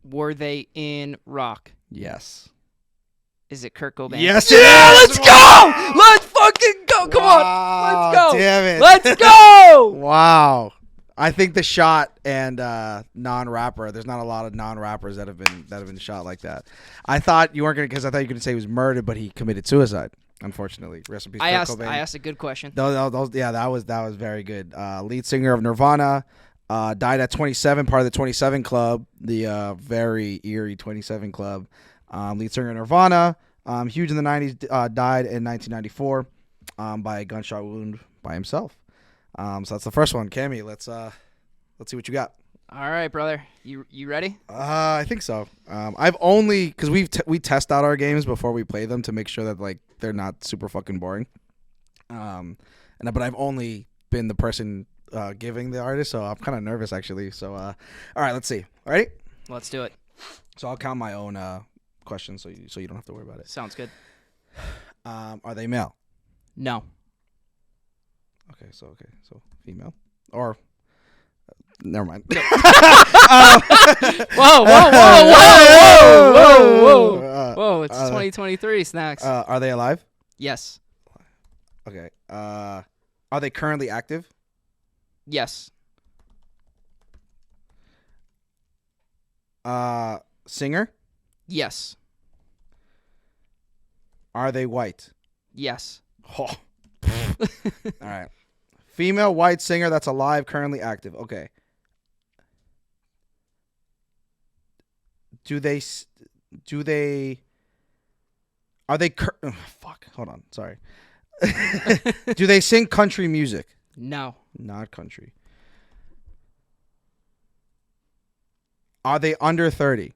Were they in rock? Yes. Is it Kurt Cobain? Yes. Yeah, let's go! Let's fucking go! Come on, let's go! Damn it! Let's go! Wow. I think the shot and non-rapper. There's not a lot of non-rappers that have been shot like that. I thought you weren't gonna, because I thought you were gonna say he was murdered, but he committed suicide. Unfortunately, rest in peace. Kurt Cobain. I asked a good question. That was very good. Lead singer of Nirvana, died at 27, part of the 27 Club, the very eerie 27 Club. Lead singer of Nirvana, huge in the 90s, died in 1994 by a gunshot wound by himself. So that's the first one. Cammy, let's see what you got. All right, brother. You ready? I think so. I've only, because we test out our games before we play them to make sure that like they're not super fucking boring. But I've only been the person giving the artist, so I'm kind of nervous actually. So all right, let's see. Ready? Let's do it. So I'll count my own questions, so you don't have to worry about it. Sounds good. Are they male? No. Okay, so female or never mind. Whoa! It's 2023, Snacks. Are they alive? Yes. Okay. Are they currently active? Yes. Singer? Yes. Are they white? Yes. Oh. All right. Female white singer that's alive, currently active. Okay. Fuck, hold on. Sorry. Do they sing country music? No. Not country. Are they under 30?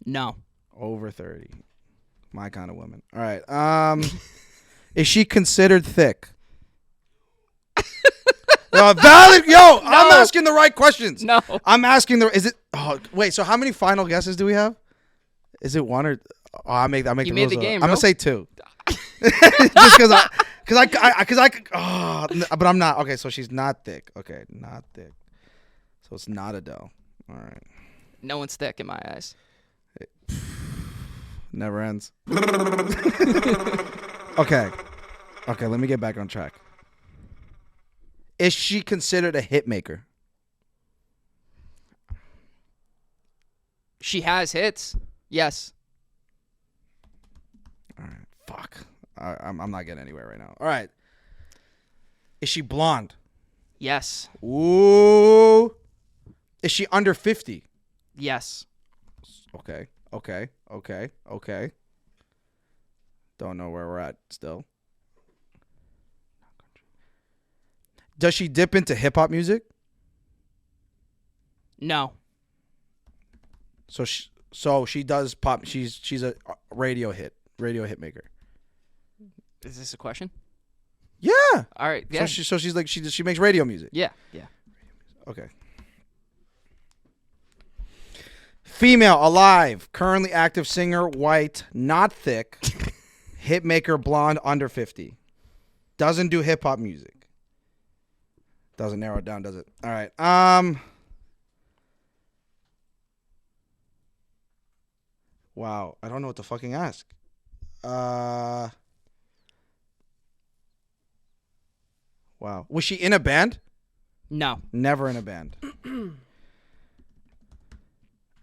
No. Over 30. My kind of woman. All right. Is she considered thick? Valid. No. I'm asking the right questions. No. I'm asking is it? Oh, wait. So how many final guesses do we have? Is it one or? Oh, I make You made the game, I'm bro. gonna say two. Just because but I'm not. Okay, so she's not thick. Okay, not thick. So it's not Adele. All right. No one's thick in my eyes. Never ends. Okay, let me get back on track. Is she considered a hit maker? She has hits. Yes. All right. Fuck. I'm not getting anywhere right now. All right. Is she blonde? Yes. Ooh. Is she under 50? Yes. Okay. Don't know where we're at still. Does she dip into hip hop music? No. So she does pop. She's a radio hit maker. Is this a question? Yeah. All right. Yeah. So she's like she makes radio music. Yeah. Yeah. Okay. Female, alive, currently active singer, white, not thick, hit maker, blonde, under 50. Doesn't do hip hop music. Doesn't narrow it down, does it? All right. Wow, I don't know what to fucking ask. Wow. Was she in a band? No. Never in a band.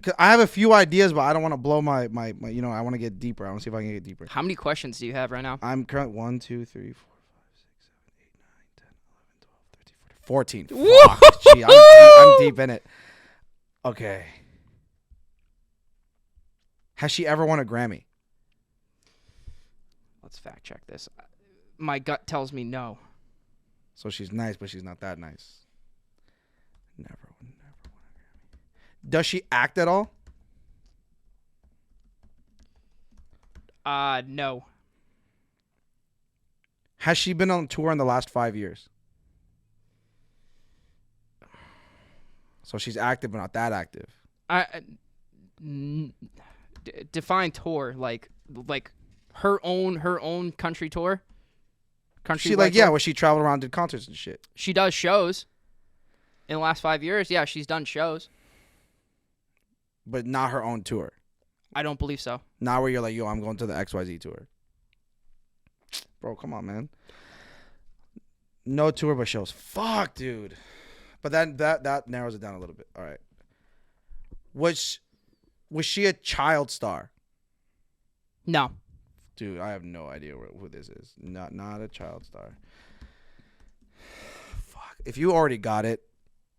'Cause I have a few ideas, but I don't want to blow my I want to get deeper. I want to see if I can get deeper. How many questions do you have right now? I'm currently 1, 2, 3, 4, 5, 6, 7, 8, 9, 10, 11, 12, 13, 14. Fuck. Gee, I'm deep in it. Okay. Has she ever won a Grammy? Let's fact check this. My gut tells me no. So she's nice, but she's not that nice. Never won a Grammy. Does she act at all? No. Has she been on tour in the last 5 years? So she's active, but not that active. Define tour, like her own country tour. Country She where she traveled around, did concerts and shit. She does shows. In the last 5 years, yeah, she's done shows. But not her own tour. I don't believe so. Not where you're like, yo, I'm going to the XYZ tour. Bro, come on, man. No tour, but shows. Fuck, dude. But that narrows it down a little bit. All right. Was she a child star? No. Dude, I have no idea who this is. Not a child star. Fuck. If you already got it,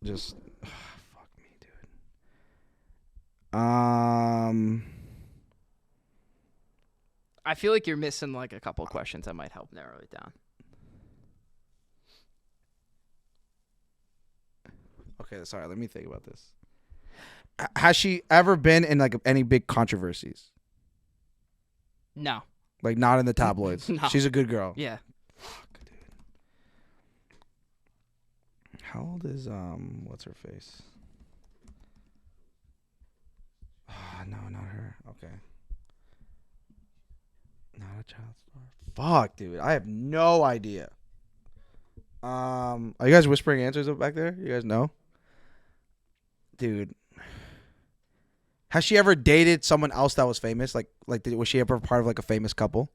just fuck me, dude. I feel like you're missing like a couple questions that might help narrow it down. Okay, sorry. Let me think about this. Has she ever been in like any big controversies? No. Like not in the tabloids. No. She's a good girl. Yeah. Fuck, dude. How old is what's her face? No, not her. Okay. Not a child star. Fuck, dude. I have no idea. Are you guys whispering answers up back there? You guys know? Dude. Has she ever dated someone else that was famous? Was she ever part of like a famous couple?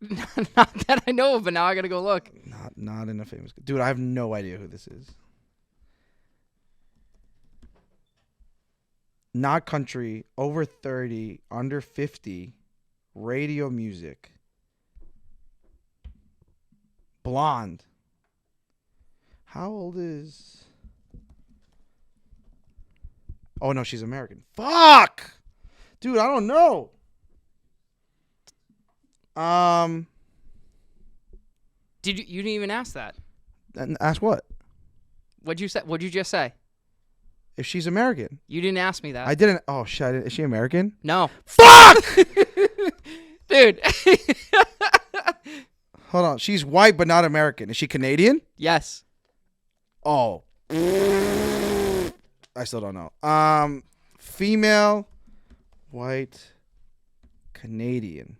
Not that I know of, but now I gotta go look. Not in a famous. Dude, I have no idea who this is. Not country, over 30, under 50, radio music. Blonde. How old is... Oh, no, she's American. Fuck! Dude, I don't know. You didn't even ask that. Ask what? What'd you say? What'd you just say? If she's American. You didn't ask me that. I didn't. Oh, shit. Is she American? No. Fuck! Dude. Hold on. She's white, but not American. Is she Canadian? Yes. Oh. I still don't know. Female, white, Canadian.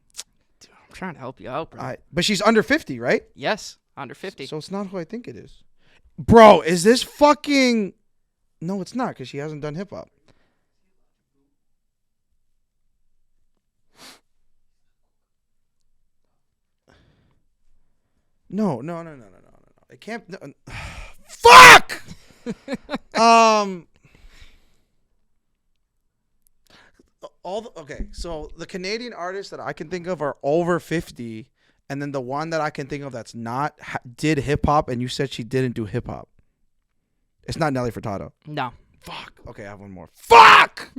trying to help you out, bro. But she's under 50, right? Yes, under 50. So it's not who I think it is. Bro, is this fucking... No, it's not, because she hasn't done hip-hop. No. It can't... No. Fuck! Okay, so the Canadian artists that I can think of are over 50, and then the one that I can think of that's not did hip hop, and you said she didn't do hip hop. It's not Nelly Furtado. No. Fuck. Okay, I have one more. Fuck!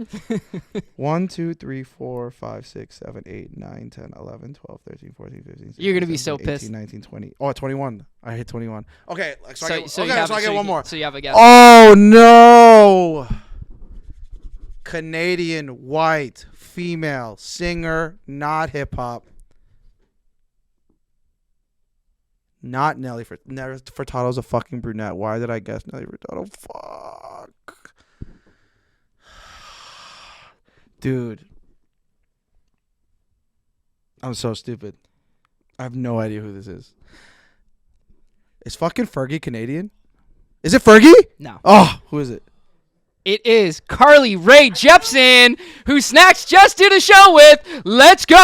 1, 2, 3, 4, 5, 6, 7, 8, 9, 10, 11, 12, 13, 14, 15, 16, You're gonna be 17, so 18, pissed. 19, 20. Oh, 21. I hit 21. Okay, so I get one more. So you have a guess. Oh, no. Canadian, white, female, singer, not hip-hop. Not Nelly Furtado. Nelly Furtado's a fucking brunette. Why did I guess Nelly Furtado? Fuck. Dude. I'm so stupid. I have no idea who this is. Is fucking Fergie Canadian? Is it Fergie? No. Oh, who is it? It is Carly Rae Jepsen, who Snacks just did a show with. Let's go!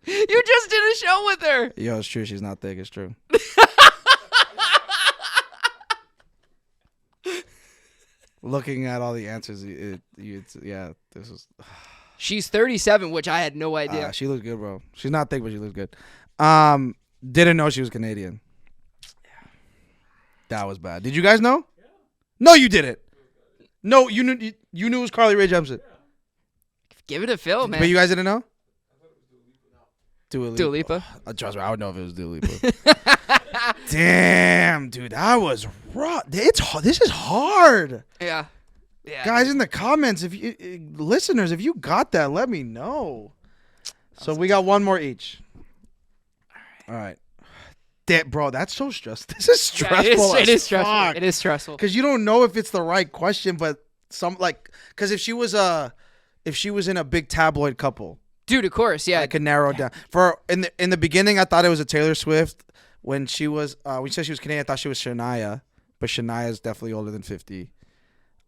You just did a show with her. Yo, it's true. She's not thick. It's true. Looking at all the answers, yeah, this is... She's 37, which I had no idea. She looks good, bro. She's not thick, but she looks good. Didn't know she was Canadian. That was bad. Did you guys know? Yeah. No, you didn't. No, you knew it was Carly Rae Jepsen. Give it a fill, man. But you guys didn't know? Dua Lipa. Trust me, I would know if it was Dua Lipa. Damn, dude, that was rough. This is hard. Yeah. Guys, in the comments, listeners, if you got that, let me know. So we got one more each. All right. Bro, that's so stressful. This is stressful. It is stressful. It is stressful. Because you don't know if it's the right question, but because if she was in a big tabloid couple, dude, of course, yeah, I could narrow it down. In the beginning, I thought it was a Taylor Swift. When she said she was Canadian, I thought she was Shania, but Shania is definitely older than 50.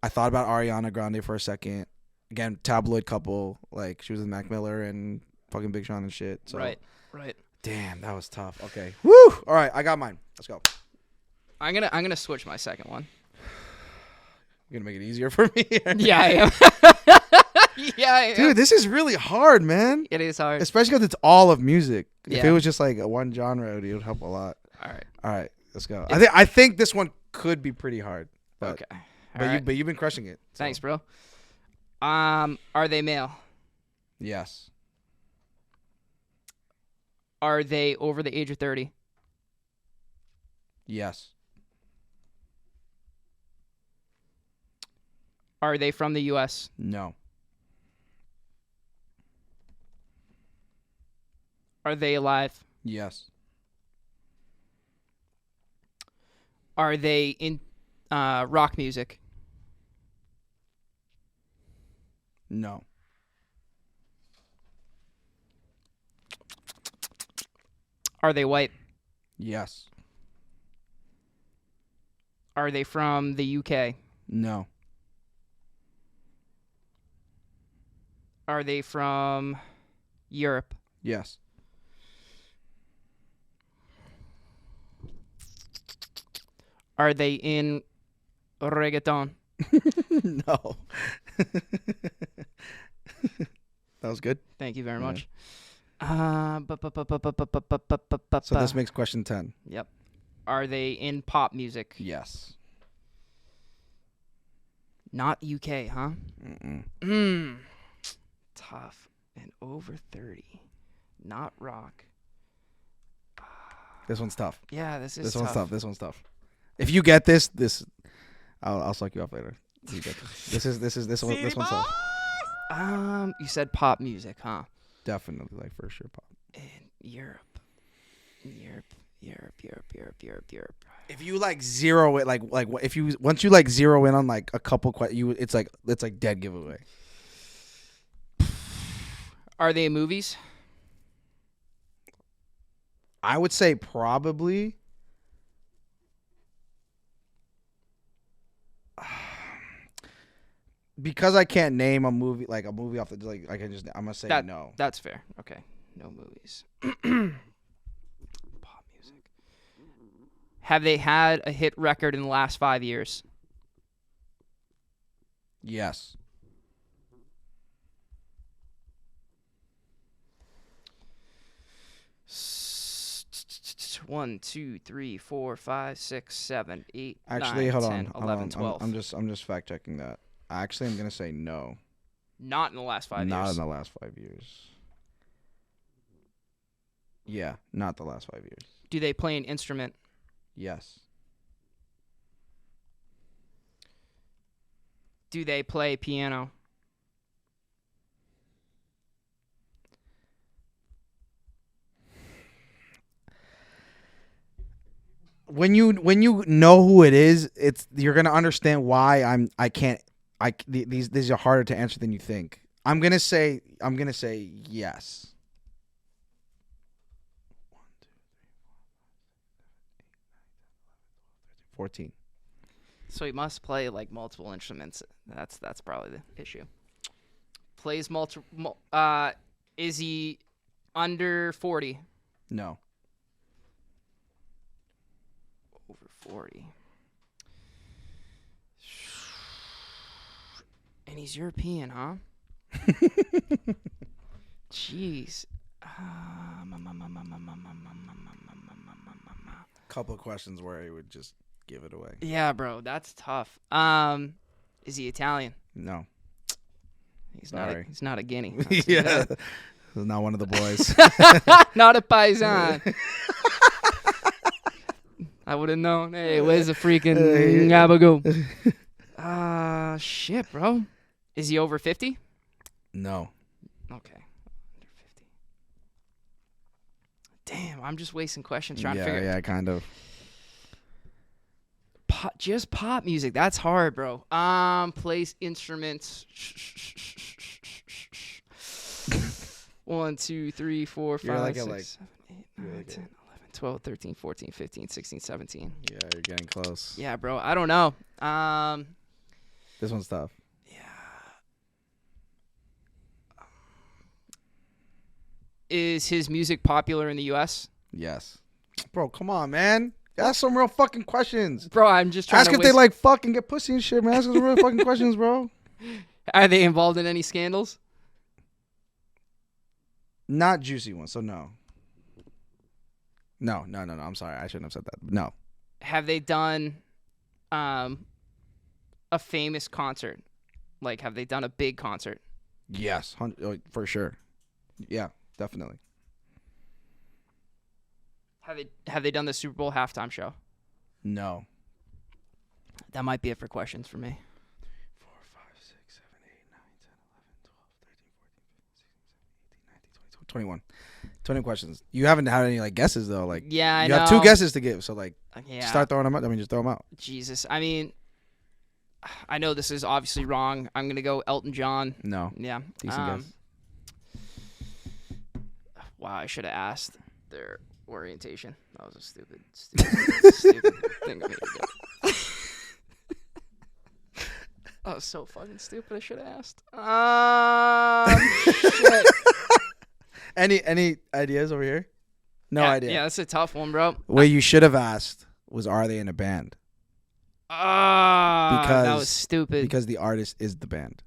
I thought about Ariana Grande for a second. Again, tabloid couple, like she was with Mac Miller and fucking Big Sean and shit. So. Right. Damn, that was tough. Okay. Woo! All right, I got mine. Let's go. I'm gonna switch my second one. You're gonna make it easier for me? Yeah, I am. Yeah, I am. Dude, this is really hard, man. It is hard. Especially because it's all of music. Yeah. If it was just like a one genre, it would help a lot. All right, let's go. I think this one could be pretty hard. But, okay. But you've been crushing it. So. Thanks, bro. Are they male? Yes. Are they over the age of 30? Yes. Are they from the U.S.? No. Are they alive? Yes. Are they in rock music? No. Are they white? Yes. Are they from the UK? No. Are they from Europe? Yes. Are they in reggaeton? No. That was good. Thank you very much. So this makes question 10. Yep. Are they in pop music? Yes. Not UK, huh? Mm-mm. Tough. And over 30. Not rock. This one's tough. Yeah, this one's tough. This one's tough. If you get this, I'll suck you off later. You get this one's tough. You said pop music, huh? Definitely, like for sure, pop. In Europe. Europe. If you like zero it, like if you once you like zero in on like a couple it's like dead giveaway. Are they movies? I would say probably. Because I can't name a movie off the like I can just I'm gonna say no. That's fair. Okay, no movies. Pop music. Have they had a hit record in the last 5 years? Yes. One, 2, 3, 4, 5, 6, 7, 8, Actually, 9, hold 10, on. 11, 12. I'm just fact checking that. Actually, I'm gonna say no. Not in the last 5 years. Not in the last 5 years. Yeah, not the last 5 years. Do they play an instrument? Yes. Do they play piano? When you know who it is, you're gonna understand why these are harder to answer than you think. I'm gonna say yes. 14. So he must play like multiple instruments. That's probably the issue. Plays multiple. Is he under 40? No. Over 40. And he's European, huh? Jeez. Couple of questions where he would just give it away. Yeah, bro, that's tough. Is he Italian? No. He's Sorry. not a Guinea. Yeah. He's not one of the boys. Not a paisan. I would have known. Hey, where's the freaking Gabagoo? Shit, bro. Is he over 50? No. Okay. Under 50. Damn, I'm just wasting questions trying to Yeah, figure yeah, kind of. Just pop music. That's hard, bro. Plays instruments. 1, 2, 3, 4, 5, 6, 7, 8, 9, 10, 11, 12, 13, 14, 15, 16, 17. Yeah, you're getting close. Yeah, bro. I don't know. This one's tough. Yeah. Is his music popular in the U.S.? Yes. Bro, come on, man. Ask some real fucking questions. Bro, I'm just trying Ask to if they like fucking get pussy and shit, man. Ask some real fucking questions, bro. Are they involved in any scandals? Not juicy ones, so no. No. I'm sorry. I shouldn't have said that. No. Have they done a famous concert? Like, have they done a big concert? Yes, for sure. Yeah, definitely. Have they done the Super Bowl halftime show? No. That might be it for questions for me. 4, 5, 6, 7, 8, 9, 10, 11, 12, 13, 14, 15, 16, 17, 18, 19, 20, 21. 20 questions. You haven't had any like guesses though. Like yeah, you have 2 guesses to give. So like, start throwing them out. I mean, just throw them out. Jesus. I mean, I know this is obviously wrong. I'm gonna go Elton John. No. Yeah. Decent guess. Wow, I should have asked their orientation. That was a stupid thing of me to do. That was so fucking stupid. I should have asked. Shit. Any ideas over here? No idea. Yeah, that's a tough one, bro. What you should have asked was, are they in a band? Because that was stupid. Because the artist is the band.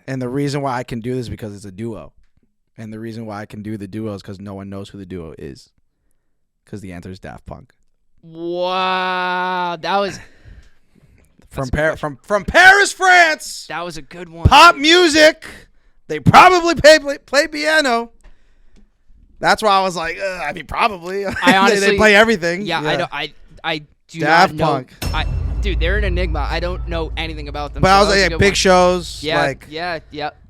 And the reason why I can do this is because it's a duo. And the reason why I can do the duo is because no one knows who the duo is. Because the answer is Daft Punk. Wow, that was from Paris, France. That was a good one. Pop music. They probably play piano. That's why I was like, I mean, probably. I honestly, they play everything. Yeah. I do Daft not know. Punk. Dude, they're an enigma. I don't know anything about them. But so I was that a like, good big one. shows. Yeah, Like, yeah.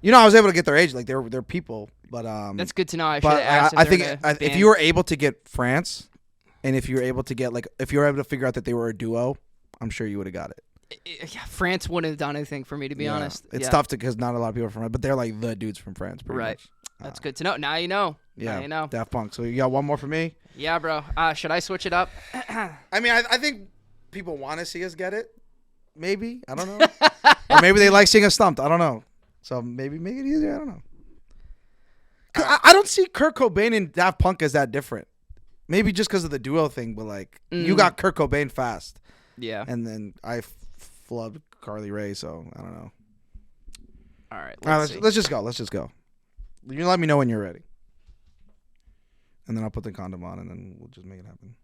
you know, I was able to get their age. Like, they're people. But That's good to know. I should have but asked. I if they're think in a if band. you were able to get France, and if you were able to get if you were able to figure out that they were a duo, I'm sure you would have got it. Yeah, France wouldn't have done anything for me, to be honest. It's Yeah. tough because not a lot of people are from it, but they're like the dudes from France, pretty Right. much. That's good to know. Now you know. Yeah, Now you know. Daft Punk. So you got one more for me? Yeah, bro. Should I switch it up? I mean, I think people want to see us get it. Maybe. I don't know. Or maybe they like seeing us stumped. I don't know. So maybe make it easier. I don't know. 'Cause I don't see Kurt Cobain and Daft Punk as that different. Maybe just because of the duo thing, but like you got Kurt Cobain fast. Yeah. And then I flubbed Carly Rae, so I don't know. All right. All right, Let's see. let's just go. Let's just go. You let me know when you're ready. And then I'll put the condom on, and then we'll just make it happen.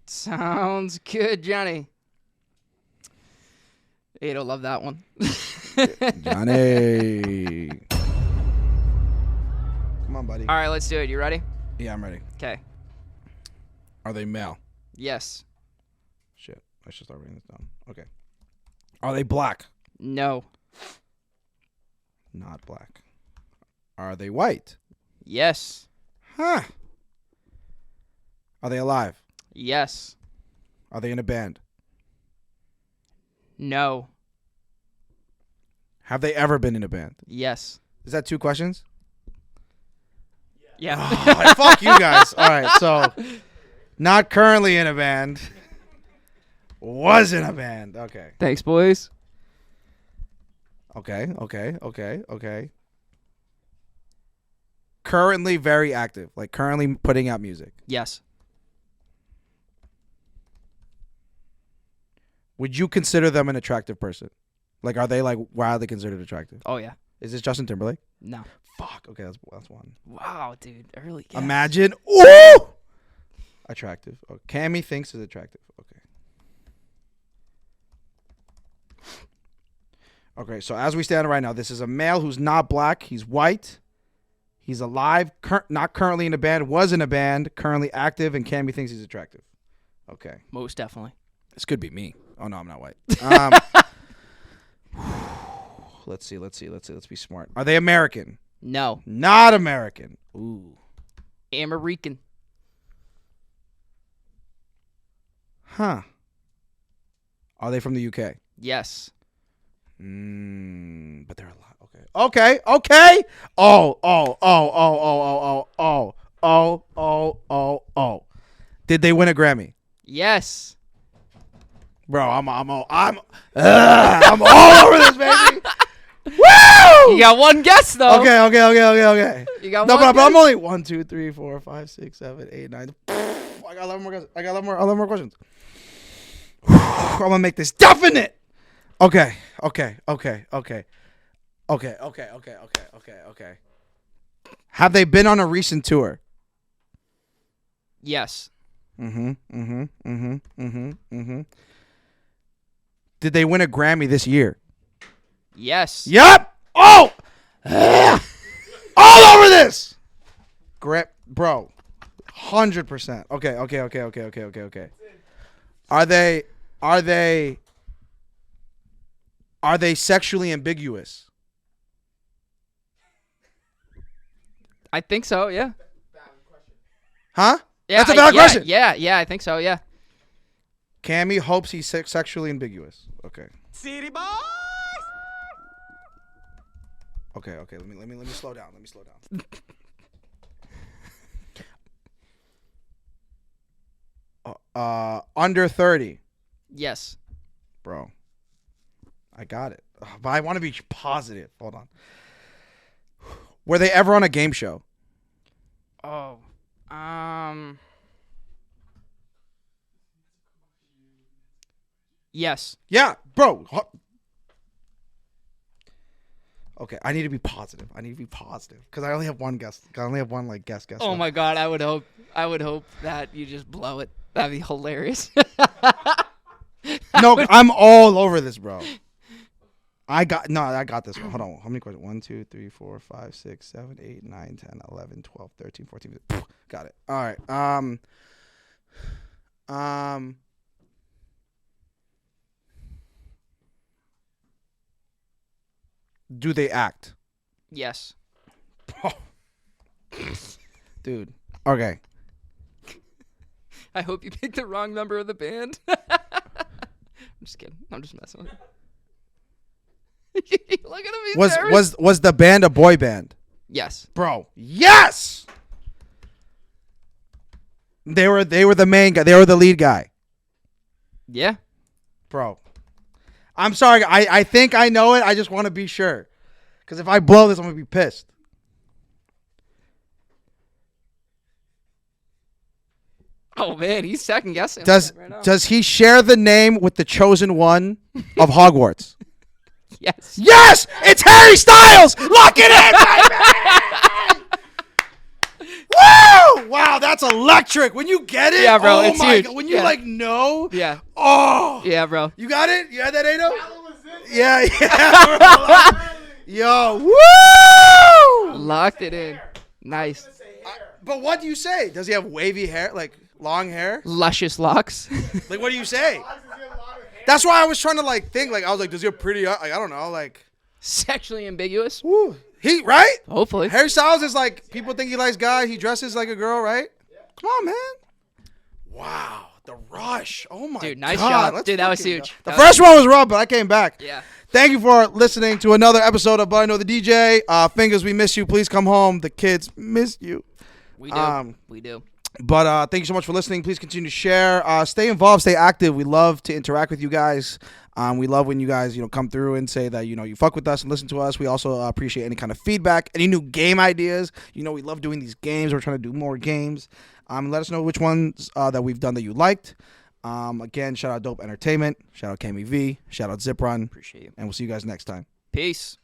Sounds good, Johnny. Ado, love that one. Johnny. Come on, buddy. All right, let's do it. You ready? Yeah, I'm ready. Okay. Are they male? Yes. Shit. I should start writing this down. Okay. Are they black? No. Not black. Are they white? Yes. Huh. Are they alive? Yes. Are they in a band? No. Have they ever been in a band? Yes. Is that 2 questions? Yeah. Oh, fuck you guys. All right, so not currently in a band. Was in a band. Okay. Thanks, boys. Okay. Currently very active. Like currently putting out music. Yes. Would you consider them an attractive person? Like, are they like wildly considered attractive? Oh, yeah. Is this Justin Timberlake? No. Fuck. Okay, that's one. Wow, dude. Early guess. Imagine. Ooh! Attractive. Oh, Cammy thinks is attractive. Okay. Okay, so as we stand right now, this is a male who's not black. He's white. He's alive. Not currently in a band. Was in a band. Currently active, and Cammy thinks he's attractive. Okay. Most definitely. This could be me. Oh, no, I'm not white. Let's see. Let's be smart. Are they American? No. Not American. Ooh. American. Huh. Are they from the UK? Yes. But they're a lot. Okay. Oh. Did they win a Grammy? Yes. Bro, I'm all over this, baby. Woo! You got one guess, though. Okay. You got No, one but I'm guess? only 1, 2, 3, 4, 5, 6, 7, 8, 9. I got 11 more guesses. I got 11 more questions. I'm gonna make this definite. Okay. Have they been on a recent tour? Yes. Did they win a Grammy this year? Yes. Yep. Oh, all over this. Bro, 100%. Okay. Are they sexually ambiguous? I think so, yeah. Huh? Yeah, That's a valid question. Yeah, I think so, yeah. Cammy hopes he's sexually ambiguous. Okay. City boys. Okay. Let me slow down. Under 30, Yes. bro. I got it. But I want to be positive. Hold on. Were they ever on a game show? Oh. Yes. Yeah, bro. Okay, I need to be positive. Because I only have one guess. I only have one guess. Oh left. my god, I would hope that you just blow it. That'd be hilarious. No, I'm all over this, bro. I got this one. Hold on. How many questions? 1, 2, 3, 4, 5, 6, 7, 8, 9, 10, 11, 12, 13, 14. 15. Got it. All right. Do they act? Yes. Dude. Okay. I hope you picked the wrong member of the band. I'm just kidding. I'm just messing with you. Look at him. He's nervous. Was the band a boy band? Yes. Bro. Yes. They were the main guy. They were the lead guy. Yeah. Bro. I'm sorry. I think I know it. I just want to be sure. Because if I blow this, I'm going to be pissed. Oh, man. He's second guessing. Does he share the name with the chosen one of Hogwarts? Yes. Yes! It's Harry Styles! Lock it in, baby! Woo! Wow, that's electric. When you get it, Yeah, bro, oh it's my huge. God. When you Yeah. know, Yeah. oh. Yeah, bro. You got it? You had that, Ado? Yeah. Yo, woo! Locked it in. Nice. But what do you say? Does he have wavy hair, like long hair? Luscious locks. Like, what do you say? That's why I was trying to think. I was like, does he have pretty? Like, I don't know. Like, Sexually ambiguous. woo. He right? Hopefully. Harry Styles is like, people think he likes guys. He dresses like a girl, right? Come on, man. Wow, the rush. Oh my god, Dude, nice job. Let's Dude, that was fucking huge. go. The That was first one was rough, but I came back. Yeah. Thank you for listening to another episode of But I Know the DJ. Fingers, we miss you. Please come home. The kids miss you. We do. We do. But thank you so much for listening. Please continue to share. Stay involved. Stay active. We love to interact with you guys. We love when you guys, come through and say that, you fuck with us and listen to us. We also appreciate any kind of feedback, any new game ideas. We love doing these games. We're trying to do more games. Let us know which ones that we've done that you liked. Again, shout out Dope Entertainment. Shout out CAMMY V. Shout out Zip Run. Appreciate you. And we'll see you guys next time. Peace.